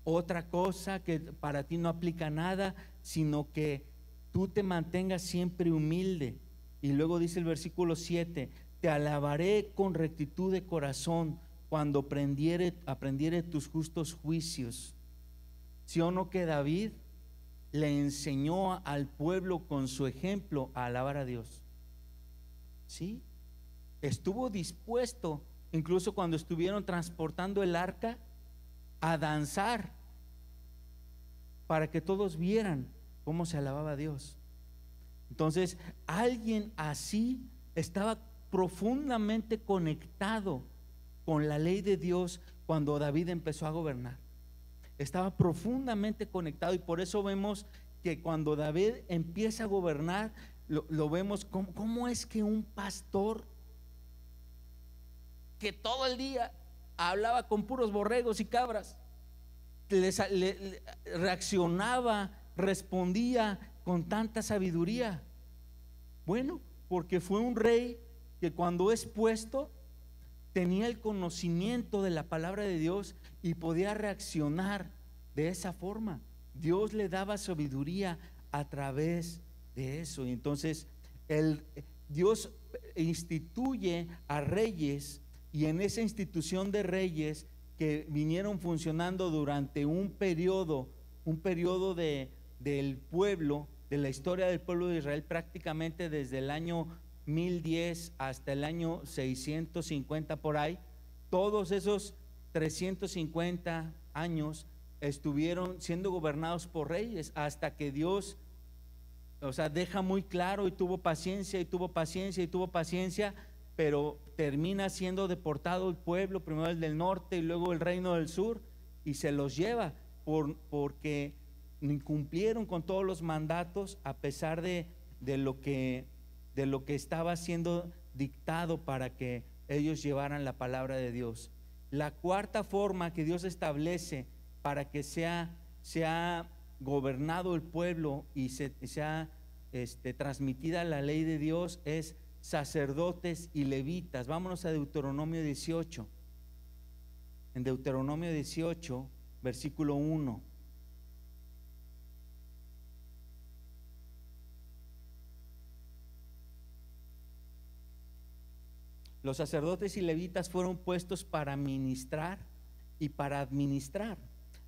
otra cosa, que para ti no aplica nada, sino que tú te mantengas siempre humilde. Y luego dice el versículo 7: te alabaré con rectitud de corazón cuando aprendiere tus justos juicios. ¿Sí o no que David le enseñó al pueblo con su ejemplo a alabar a Dios? ¿Sí? Estuvo dispuesto, incluso cuando estuvieron transportando el arca, a danzar para que todos vieran cómo se alababa a Dios. Entonces, alguien así estaba profundamente conectado con la ley de Dios cuando David empezó a gobernar. Estaba profundamente conectado, y por eso vemos que cuando David empieza a gobernar, lo vemos cómo es que un pastor que todo el día hablaba con puros borregos y cabras, reaccionaba, respondía con tanta sabiduría. Bueno, porque fue un rey que cuando es puesto tenía el conocimiento de la palabra de Dios y podía reaccionar de esa forma. Dios le daba sabiduría a través de eso. Y entonces Dios instituye a reyes, y en esa institución de reyes que vinieron funcionando durante un periodo del pueblo, de la historia del pueblo de Israel, prácticamente desde el año 1010 hasta el año 650 por ahí. Todos esos 350 años estuvieron siendo gobernados por reyes, hasta que Dios, deja muy claro, y tuvo paciencia, y tuvo paciencia, y tuvo paciencia, pero termina siendo deportado el pueblo, primero el del norte y luego el reino del sur, y se los lleva porque incumplieron con todos los mandatos, a pesar de lo que estaba siendo dictado para que ellos llevaran la palabra de Dios. La cuarta forma que Dios establece para que sea gobernado el pueblo y sea transmitida la ley de Dios es sacerdotes y levitas. Vámonos a Deuteronomio 18. En Deuteronomio 18, versículo 1. Los sacerdotes y levitas fueron puestos para ministrar y para administrar.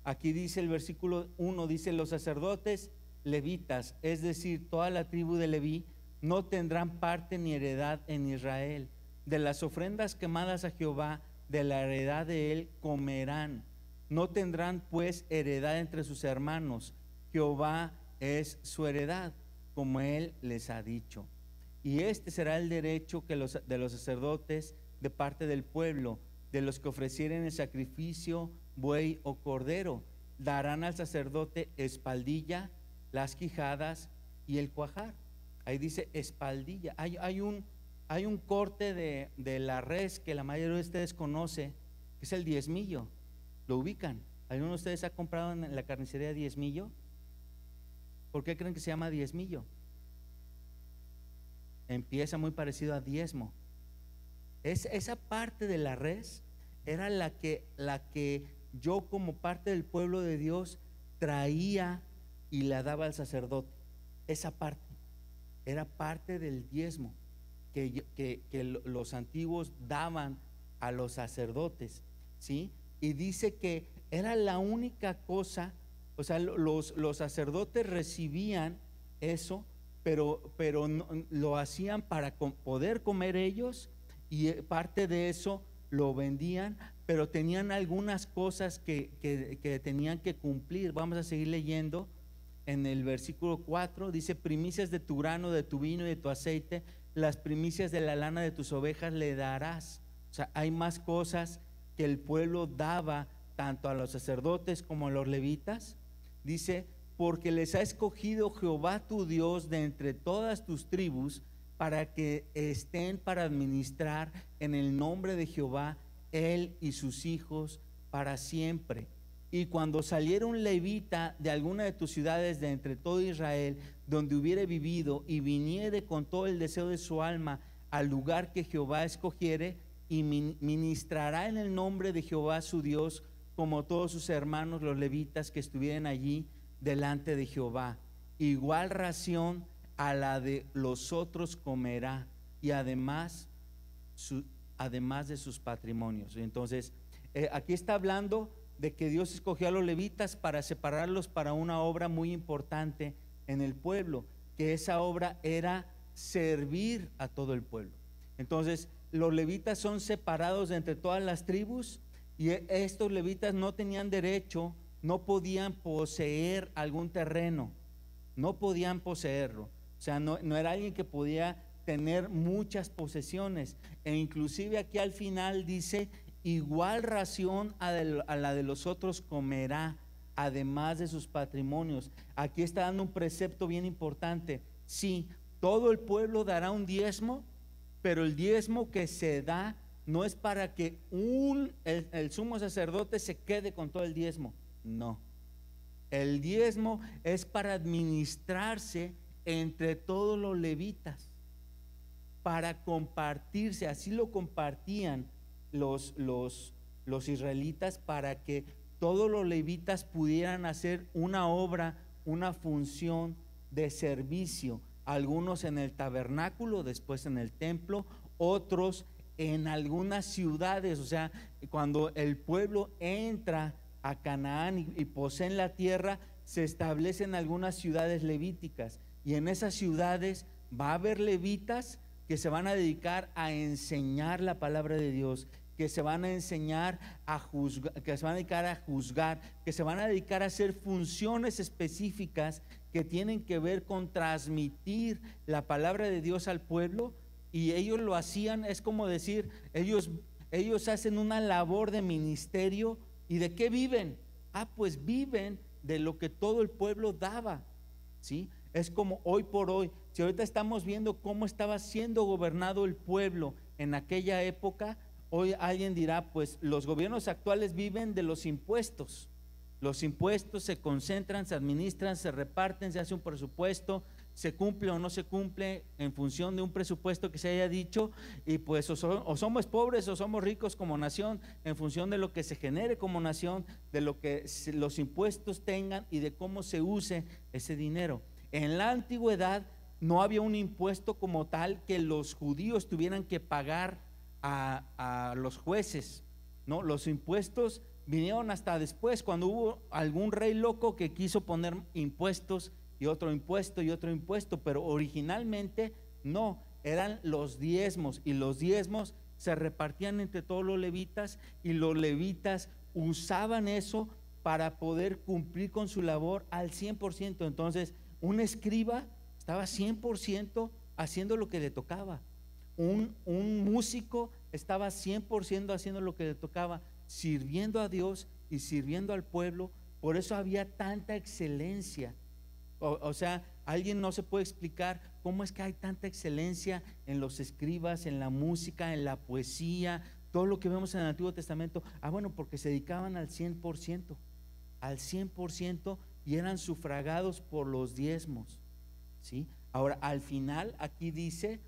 Aquí dice el versículo 1, dice: los sacerdotes levitas, es decir, toda la tribu de Leví, no tendrán parte ni heredad en Israel. De las ofrendas quemadas a Jehová, de la heredad de él comerán. No tendrán pues heredad entre sus hermanos. Jehová es su heredad, como él les ha dicho. Y este será el derecho de los sacerdotes de parte del pueblo, de los que ofrecieren el sacrificio, buey o cordero. Darán al sacerdote espaldilla, las quijadas y el cuajar. Ahí dice espaldilla. Hay un corte de la res que la mayoría de ustedes conoce, que es el diezmillo. ¿Lo ubican? ¿Alguno de ustedes ha comprado en la carnicería diezmillo? ¿Por qué creen que se llama diezmillo? Empieza muy parecido a diezmo. Esa parte de la res era la que yo, como parte del pueblo de Dios, traía y la daba al sacerdote. Esa parte era parte del diezmo que los antiguos daban a los sacerdotes, ¿sí? Y dice que era la única cosa, los sacerdotes recibían eso, pero no, lo hacían para poder comer ellos, y parte de eso lo vendían, pero tenían algunas cosas que tenían que cumplir. Vamos a seguir leyendo. En el versículo 4 dice: primicias de tu grano, de tu vino y de tu aceite, las primicias de la lana de tus ovejas le darás. Hay más cosas que el pueblo daba tanto a los sacerdotes como a los levitas. Dice: porque les ha escogido Jehová tu Dios de entre todas tus tribus, para que estén para administrar en el nombre de Jehová, él y sus hijos para siempre. Y cuando saliera un levita de alguna de tus ciudades de entre todo Israel, donde hubiere vivido, y viniere con todo el deseo de su alma al lugar que Jehová escogiere, y ministrará en el nombre de Jehová su Dios, como todos sus hermanos los levitas que estuvieran allí delante de Jehová. Igual ración a la de los otros comerá, y además de sus patrimonios. Entonces, aquí está hablando de que Dios escogió a los levitas para separarlos para una obra muy importante en el pueblo, que esa obra era servir a todo el pueblo. Entonces, los levitas son separados de entre todas las tribus, y estos levitas no tenían derecho, no podían poseer algún terreno, no podían poseerlo. O sea, no era alguien que podía tener muchas posesiones. E inclusive aquí al final dice: igual ración a la de los otros comerá, además de sus patrimonios. Aquí está dando un precepto bien importante. Sí, todo el pueblo dará un diezmo, pero el diezmo que se da no es para que el sumo sacerdote se quede con todo el diezmo. No, el diezmo es para administrarse entre todos los levitas, para compartirse. Así lo compartían los israelitas, para que todos los levitas pudieran hacer una obra, una función de servicio. Algunos en el tabernáculo, después en el templo, otros en algunas ciudades. O sea, cuando el pueblo entra a Canaán y poseen la tierra, se establecen algunas ciudades levíticas, y en esas ciudades va a haber levitas que se van a dedicar a enseñar la palabra de Dios, que se van a enseñar a juzgar, que se van a dedicar a juzgar, que se van a dedicar a hacer funciones específicas que tienen que ver con transmitir la palabra de Dios al pueblo. Y ellos lo hacían, es como decir, ellos hacen una labor de ministerio. ¿Y de qué viven? Pues viven de lo que todo el pueblo daba, ¿sí? Es como hoy por hoy, si ahorita estamos viendo cómo estaba siendo gobernado el pueblo en aquella época, hoy alguien dirá: pues los gobiernos actuales viven de los impuestos. Los impuestos se concentran, se administran, se reparten, se hace un presupuesto, se cumple o no se cumple en función de un presupuesto que se haya dicho, y pues o somos pobres o somos ricos como nación en función de lo que se genere como nación, de lo que los impuestos tengan y de cómo se use ese dinero. En la antigüedad no había un impuesto como tal que los judíos tuvieran que pagar a los jueces, ¿no? Los impuestos vinieron hasta después, cuando hubo algún rey loco que quiso poner impuestos y otro impuesto y otro impuesto, pero originalmente no, eran los diezmos, y los diezmos se repartían entre todos los levitas, y los levitas usaban eso para poder cumplir con su labor al 100%. Entonces, un escriba estaba 100% haciendo lo que le tocaba. Un músico estaba 100% haciendo lo que le tocaba, sirviendo a Dios y sirviendo al pueblo. Por eso había tanta excelencia. O sea, alguien no se puede explicar cómo es que hay tanta excelencia en los escribas, en la música, en la poesía, todo lo que vemos en el Antiguo Testamento. Bueno, porque se dedicaban al 100%, y eran sufragados por los diezmos, ¿sí? Ahora, al final, aquí dice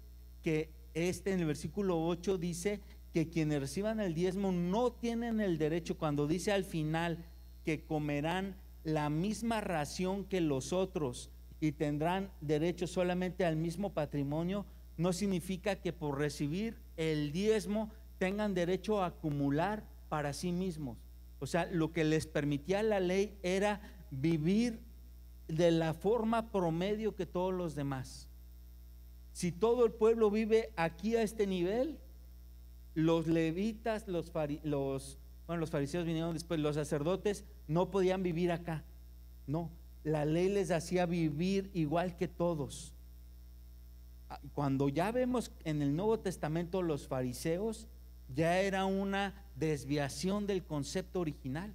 que en el versículo 8 dice que quienes reciban el diezmo no tienen el derecho. Cuando dice al final que comerán la misma ración que los otros y tendrán derecho solamente al mismo patrimonio, no significa que por recibir el diezmo tengan derecho a acumular para sí mismos. O sea, lo que les permitía la ley era vivir de la forma promedio que todos los demás. Si todo el pueblo vive aquí a este nivel, los levitas, los fariseos vinieron después, los sacerdotes no podían vivir acá. No, la ley les hacía vivir igual que todos. Cuando ya vemos en el Nuevo Testamento los fariseos, ya era una desviación del concepto original.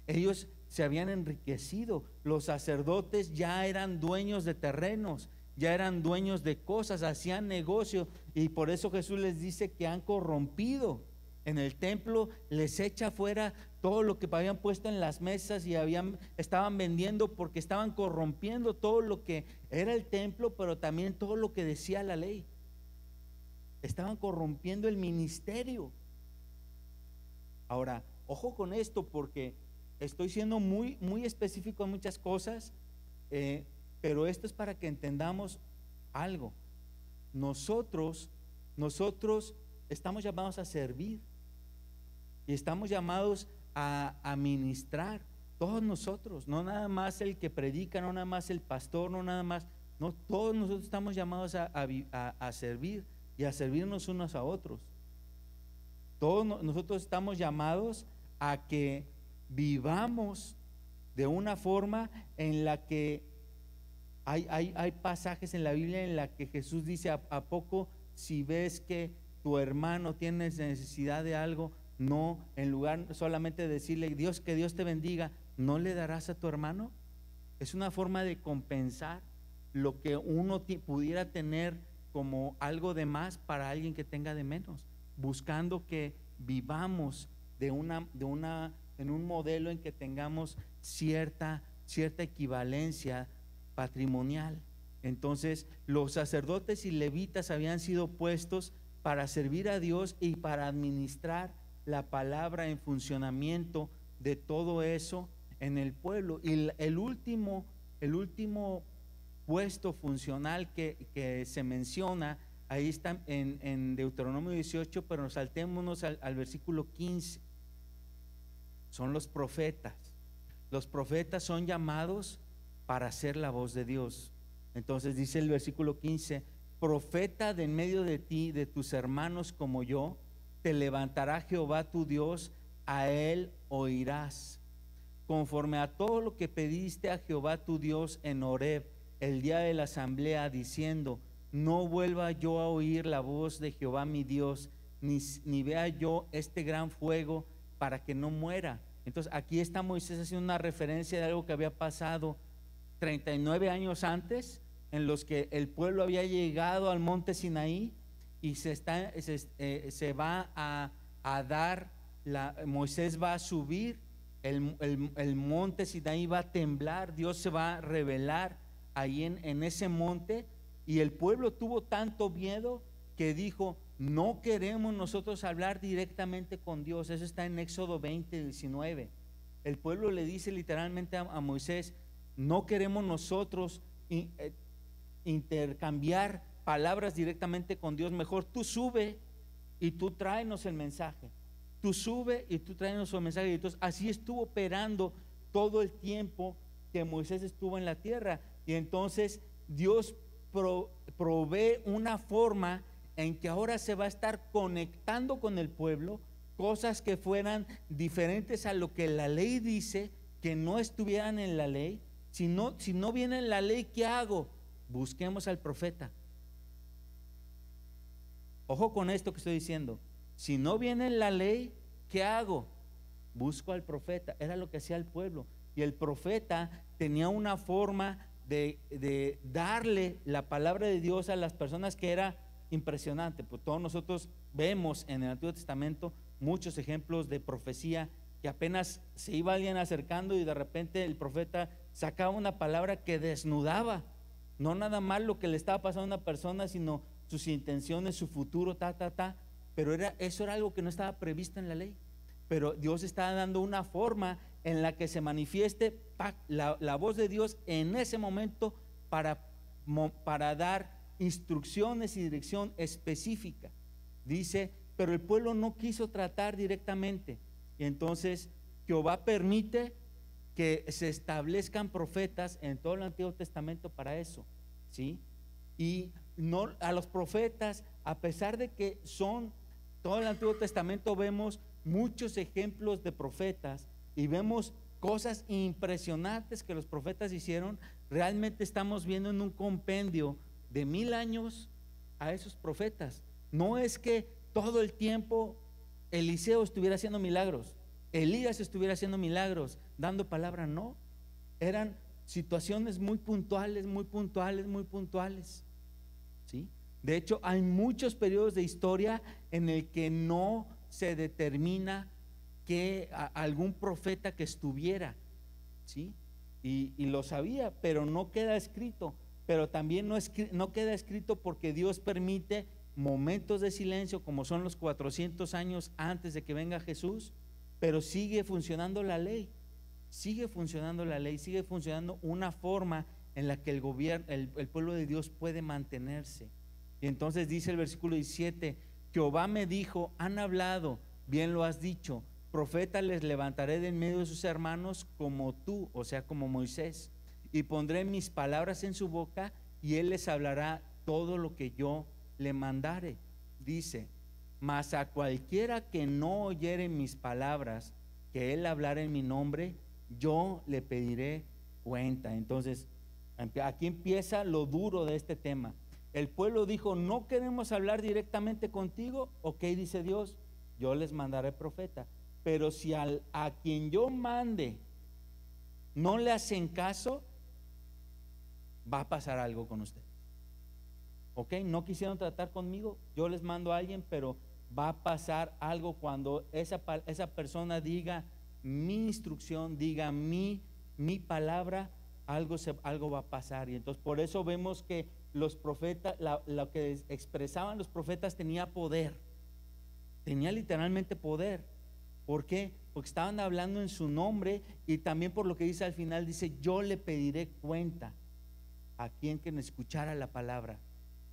Ellos se habían enriquecido. Los sacerdotes ya eran dueños de terrenos, ya eran dueños de cosas, hacían negocio, y por eso Jesús les dice que han corrompido. En el templo les echa fuera todo lo que habían puesto en las mesas y estaban vendiendo, porque estaban corrompiendo todo lo que era el templo, pero también todo lo que decía la ley. Estaban corrompiendo el ministerio. Ahora, ojo con esto porque estoy siendo muy específico en muchas cosas, pero esto es para que entendamos algo. Nosotros estamos llamados a servir y estamos llamados a ministrar. Todos nosotros, no nada más el que predica, no nada más el pastor, no nada más, no, todos nosotros estamos llamados a servir y a servirnos unos a otros. Todos nosotros estamos llamados a que vivamos de una forma en la que hay pasajes en la Biblia en la que Jesús dice: ¿a poco si ves que tu hermano tiene necesidad de algo, no, en lugar solamente de decirle Dios, que Dios te bendiga, no le darás a tu hermano? Es una forma de compensar lo que uno pudiera tener como algo de más para alguien que tenga de menos, buscando que vivamos en un modelo en que tengamos cierta equivalencia patrimonial. Entonces, los sacerdotes y levitas habían sido puestos para servir a Dios y para administrar la palabra en funcionamiento de todo eso en el pueblo. Y el último puesto funcional que se menciona, ahí está en Deuteronomio 18, pero saltémonos al versículo 15. Son los profetas. Los profetas son llamados para hacer la voz de Dios. Entonces dice el versículo 15: profeta de en medio de ti, de tus hermanos como yo, te levantará Jehová tu Dios, a él oirás, conforme a todo lo que pediste a Jehová tu Dios en Horeb, el día de la asamblea, diciendo: no vuelva yo a oír la voz de Jehová mi Dios, ni vea yo este gran fuego, para que no muera. Entonces aquí está Moisés haciendo una referencia de algo que había pasado 39 años antes, en los que el pueblo había llegado al monte Sinaí y se va a dar, Moisés va a subir, el monte Sinaí va a temblar, Dios se va a revelar ahí en ese monte, y el pueblo tuvo tanto miedo que dijo: no queremos nosotros hablar directamente con Dios. Eso está en Éxodo 20:19. El pueblo le dice literalmente a Moisés: no queremos nosotros intercambiar palabras directamente con Dios, mejor tú sube y tú tráenos el mensaje. Tú sube y tú tráenos el mensaje. Y entonces así estuvo operando todo el tiempo que Moisés estuvo en la tierra. Y entonces Dios provee una forma en que ahora se va a estar conectando con el pueblo, cosas que fueran diferentes a lo que la ley dice, que no estuvieran en la ley. Si no viene en la ley, ¿qué hago? Busquemos al profeta. Ojo con esto que estoy diciendo. Si no viene en la ley, ¿qué hago? Busco al profeta. Era lo que hacía el pueblo. Y el profeta tenía una forma de darle la palabra de Dios a las personas que era impresionante. Pues todos nosotros vemos en el Antiguo Testamento muchos ejemplos de profecía, que apenas se iba alguien acercando y de repente el profeta sacaba una palabra que desnudaba no nada más lo que le estaba pasando a una persona, sino sus intenciones, su futuro, pero eso era algo que no estaba previsto en la ley. Pero Dios estaba dando una forma en la que se manifieste la voz de Dios en ese momento para dar instrucciones y dirección específica. Dice: pero el pueblo no quiso tratar directamente, y entonces Jehová permite que se establezcan profetas en todo el Antiguo Testamento para eso, ¿sí? Y no a los profetas, a pesar de que son todo el Antiguo Testamento, vemos muchos ejemplos de profetas y vemos cosas impresionantes que los profetas hicieron. Realmente estamos viendo en un compendio de 1000 años a esos profetas. No es que todo el tiempo Eliseo estuviera haciendo milagros, Elías estuviera haciendo milagros, dando palabra, no. Eran situaciones muy puntuales, ¿sí? De hecho, hay muchos periodos de historia en el que no se determina que algún profeta que estuviera, ¿sí? Y lo sabía, pero no queda escrito. Pero también no queda escrito porque Dios permite momentos de silencio, como son los 400 años antes de que venga Jesús, pero sigue funcionando la ley, sigue funcionando la ley, sigue funcionando una forma en la que el gobierno, el pueblo de Dios puede mantenerse. Y entonces dice el versículo 17: Jehová me dijo, han hablado, bien lo has dicho, profeta les levantaré de en medio de sus hermanos como tú, o sea, como Moisés, y pondré mis palabras en su boca y él les hablará todo lo que yo le mandare. Dice: mas a cualquiera que no oyere mis palabras, que él hablara en mi nombre, yo le pediré cuenta. Entonces, aquí empieza lo duro de este tema. El pueblo dijo: no queremos hablar directamente contigo. Ok, dice Dios, yo les mandaré profeta. Pero si a quien yo mande no le hacen caso, va a pasar algo con ustedes. Ok, no quisieron tratar conmigo, yo les mando a alguien, pero va a pasar algo cuando esa persona diga mi instrucción, diga mi palabra, algo va a pasar. Y entonces por eso vemos que los profetas, lo que expresaban los profetas tenía poder, tenía literalmente poder. ¿Por qué? Porque estaban hablando en su nombre, y también por lo que dice al final, dice: yo le pediré cuenta a quien que me escuchara la palabra.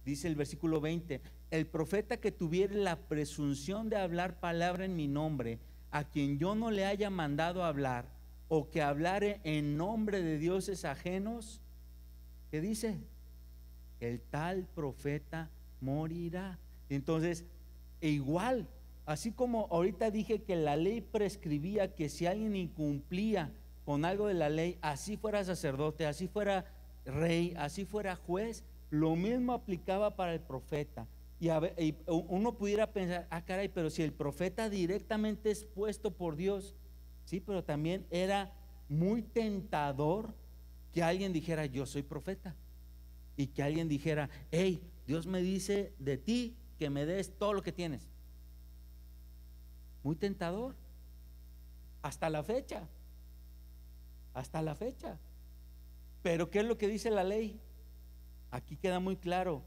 Dice el versículo 20: el profeta que tuviere la presunción de hablar palabra en mi nombre, a quien yo no le haya mandado hablar, o que hablare en nombre de dioses ajenos, ¿qué dice? El tal profeta morirá. Entonces, igual, así como ahorita dije que la ley prescribía que si alguien incumplía con algo de la ley, así fuera sacerdote, así fuera rey, así fuera juez, lo mismo aplicaba para el profeta. Y uno pudiera pensar: ah, caray, pero si el profeta directamente es puesto por Dios, sí, pero también era muy tentador que alguien dijera: yo soy profeta, y que alguien dijera: hey, Dios me dice de ti que me des todo lo que tienes. Muy tentador, hasta la fecha, hasta la fecha. Pero ¿qué es lo que dice la ley? Aquí queda muy claro: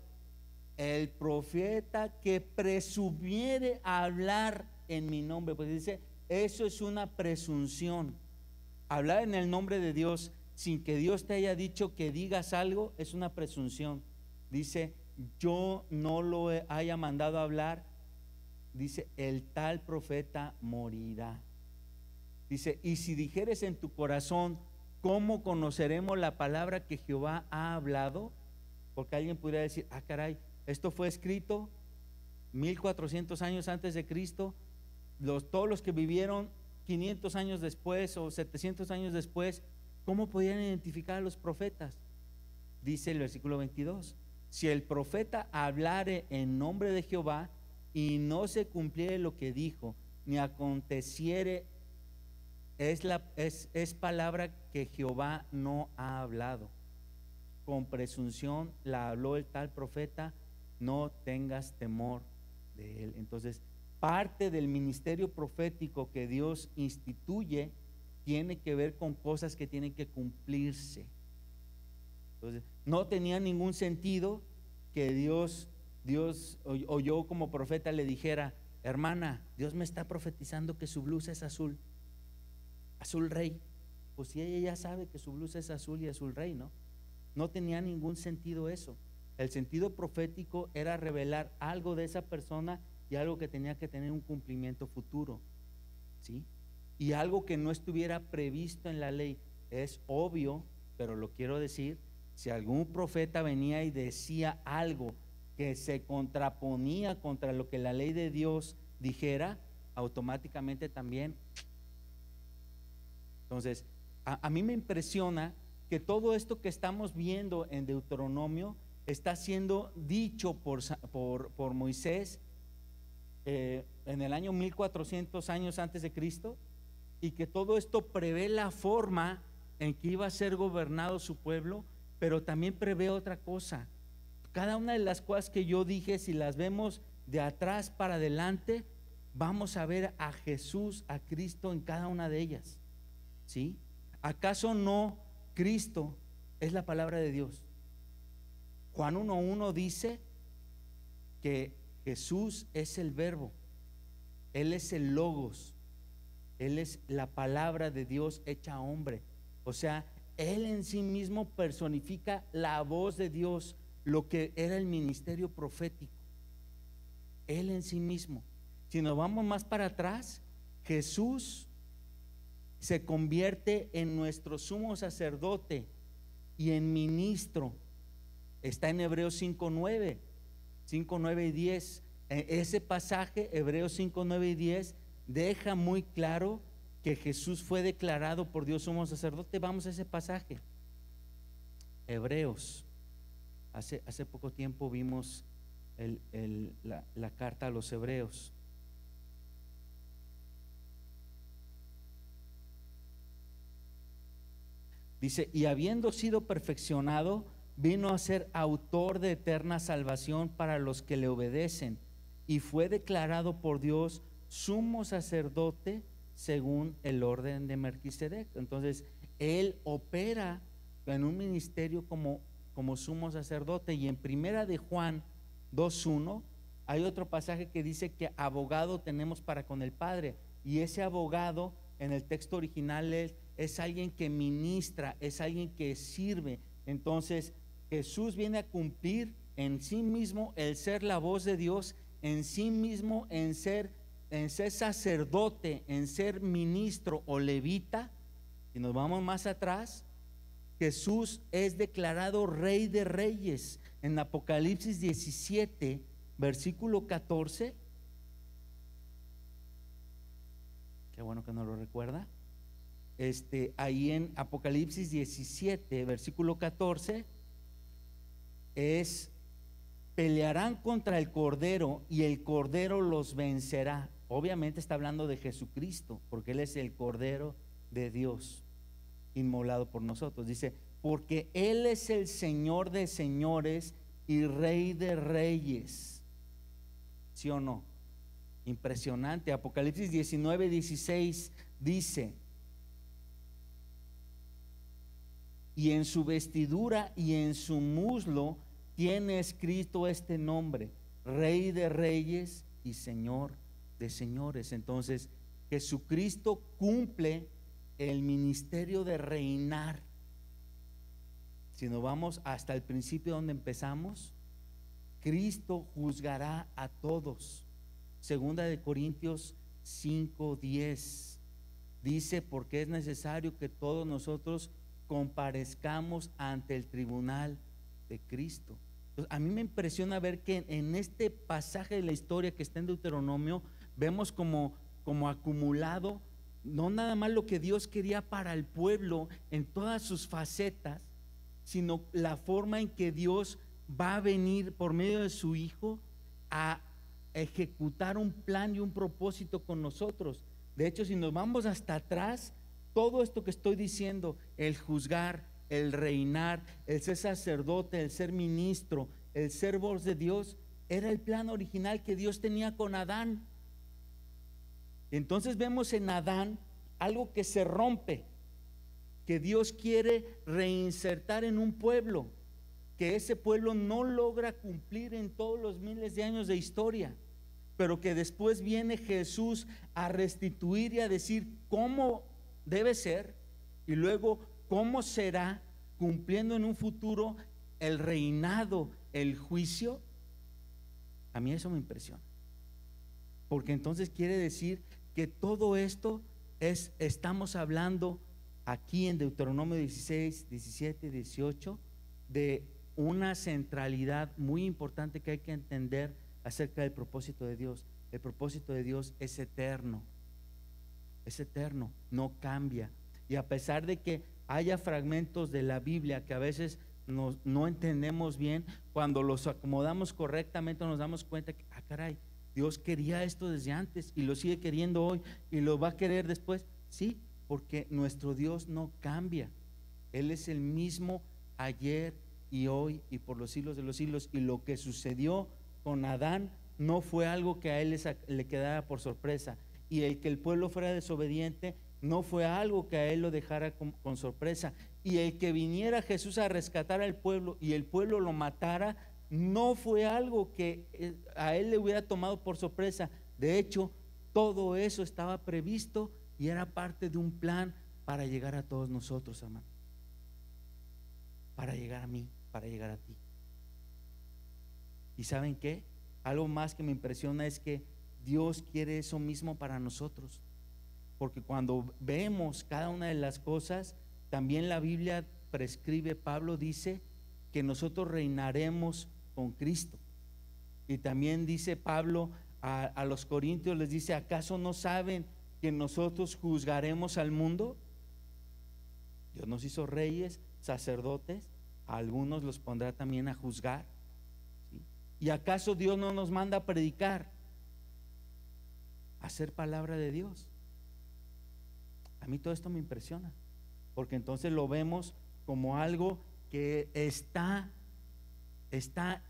el profeta que presumiere hablar en mi nombre, pues dice, eso es una presunción. Hablar en el nombre de Dios sin que Dios te haya dicho que digas algo es una presunción. Dice: yo no lo haya mandado a hablar, dice, el tal profeta morirá. Dice: y si dijeres en tu corazón, ¿cómo conoceremos la palabra que Jehová ha hablado? Porque alguien pudiera decir: ah, caray, esto fue escrito 1400 años antes de Cristo. Todos los que vivieron 500 años después o 700 años después, ¿cómo podían identificar a los profetas? Dice el versículo 22: si el profeta hablare en nombre de Jehová y no se cumpliere lo que dijo, ni aconteciere, es palabra que Jehová no ha hablado. Con presunción la habló el tal profeta, no tengas temor de él. Entonces, parte del ministerio profético que Dios instituye tiene que ver con cosas que tienen que cumplirse. Entonces, no tenía ningún sentido que Dios o yo como profeta le dijera: hermana, Dios me está profetizando que su blusa es azul, azul rey. Pues si ella ya sabe que su blusa es azul y azul rey, ¿no? No tenía ningún sentido eso. El sentido profético era revelar algo de esa persona y algo que tenía que tener un cumplimiento futuro, ¿sí? Y algo que no estuviera previsto en la ley. Es obvio, pero lo quiero decir: si algún profeta venía y decía algo que se contraponía contra lo que la ley de Dios dijera, automáticamente también. Entonces, a mí me impresiona que todo esto que estamos viendo en Deuteronomio está siendo dicho por Moisés en el año 1400 años antes de Cristo, y que todo esto prevé la forma en que iba a ser gobernado su pueblo, pero también prevé otra cosa. Cada una de las cosas que yo dije, si las vemos de atrás para adelante, vamos a ver a Jesús, a Cristo en cada una de ellas, ¿sí? ¿Acaso no Cristo es la palabra de Dios? Juan 1:1 dice que Jesús es el verbo, Él es el logos. Él es la palabra de Dios hecha hombre. O sea, Él en sí mismo personifica la voz de Dios, lo que era el ministerio profético. Él en sí mismo. Si nos vamos más para atrás, Jesús se convierte en nuestro sumo sacerdote y en ministro. Está en Hebreos 5:9, 5:9 y 10. Ese pasaje, Hebreos 5:9 y 10, deja muy claro que Jesús fue declarado por Dios sumo sacerdote. Vamos a ese pasaje. Hebreos. Hace poco tiempo vimos la carta a los Hebreos. Dice: y habiendo sido perfeccionado, vino a ser autor de eterna salvación para los que le obedecen, y fue declarado por Dios sumo sacerdote según el orden de Melquisedec. Entonces, él opera en un ministerio como sumo sacerdote. Y en primera de Juan 2:1 hay otro pasaje que dice que abogado tenemos para con el Padre, y ese abogado en el texto original es alguien que ministra, es alguien que sirve. Entonces Jesús viene a cumplir en sí mismo el ser la voz de Dios, en sí mismo en ser sacerdote, en ser ministro o levita. Y nos vamos más atrás, Jesús es declarado Rey de Reyes en Apocalipsis 17, versículo 14. Qué bueno que no lo recuerda. Ahí en Apocalipsis 17, versículo 14, pelearán contra el Cordero y el Cordero los vencerá. Obviamente está hablando de Jesucristo, porque Él es el Cordero de Dios inmolado por nosotros. Dice: porque Él es el Señor de señores y Rey de reyes. ¿Sí o no? Impresionante. Apocalipsis 19, 16 dice: y en su vestidura y en su muslo tiene escrito este nombre: Rey de reyes y Señor de señores. Entonces Jesucristo cumple el ministerio de reinar. Si nos vamos hasta el principio donde empezamos, Cristo juzgará a todos. Segunda de Corintios 5:10 dice: porque es necesario que todos nosotros comparezcamos ante el tribunal de Cristo. Entonces, a mí me impresiona ver que en este pasaje de la historia que está en Deuteronomio, vemos como acumulado no nada más lo que Dios quería para el pueblo en todas sus facetas, sino la forma en que Dios va a venir por medio de su Hijo a ejecutar un plan y un propósito con nosotros. De hecho, si nos vamos hasta atrás, todo esto que estoy diciendo, el juzgar, el reinar, el ser sacerdote, el ser ministro, el ser voz de Dios, era el plan original que Dios tenía con Adán. Entonces vemos en Adán algo que se rompe, que Dios quiere reinsertar en un pueblo, que ese pueblo no logra cumplir en todos los miles de años de historia, pero que después viene Jesús a restituir y a decir cómo debe ser, y luego cómo será, cumpliendo en un futuro el reinado, el juicio. A mí eso me impresiona, porque entonces quiere decir que todo esto estamos hablando aquí en Deuteronomio 16, 17, 18 de una centralidad muy importante que hay que entender acerca del propósito de Dios. El propósito de Dios es eterno, no cambia. Y a pesar de que haya fragmentos de la Biblia que a veces no entendemos bien, cuando los acomodamos correctamente nos damos cuenta que, caray, Dios quería esto desde antes y lo sigue queriendo hoy y lo va a querer después. Sí, porque nuestro Dios no cambia. Él es el mismo ayer y hoy y por los siglos de los siglos. Y lo que sucedió con Adán no fue algo que a él le quedara por sorpresa, y el que el pueblo fuera desobediente no fue algo que a él lo dejara con sorpresa, y el que viniera Jesús a rescatar al pueblo y el pueblo lo matara no fue algo que a él le hubiera tomado por sorpresa. De hecho, todo eso estaba previsto y era parte de un plan para llegar a todos nosotros, hermano, para llegar a mí, para llegar a ti. ¿Y saben qué? Algo más que me impresiona es que Dios quiere eso mismo para nosotros, porque cuando vemos cada una de las cosas, también la Biblia prescribe, Pablo dice que nosotros reinaremos con Cristo. Y también dice Pablo a los corintios, les dice: ¿acaso no saben que nosotros juzgaremos al mundo? Dios nos hizo reyes, sacerdotes, a algunos los pondrá también a juzgar, ¿sí? ¿Y acaso Dios no nos manda a predicar, a hacer palabra de Dios? A mí todo esto me impresiona, porque entonces lo vemos como algo que está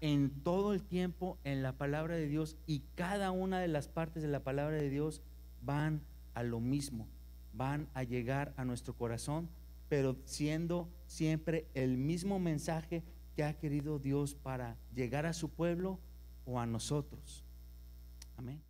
en todo el tiempo en la palabra de Dios, y cada una de las partes de la palabra de Dios van a lo mismo, van a llegar a nuestro corazón, pero siendo siempre el mismo mensaje que ha querido Dios para llegar a su pueblo o a nosotros. Amén.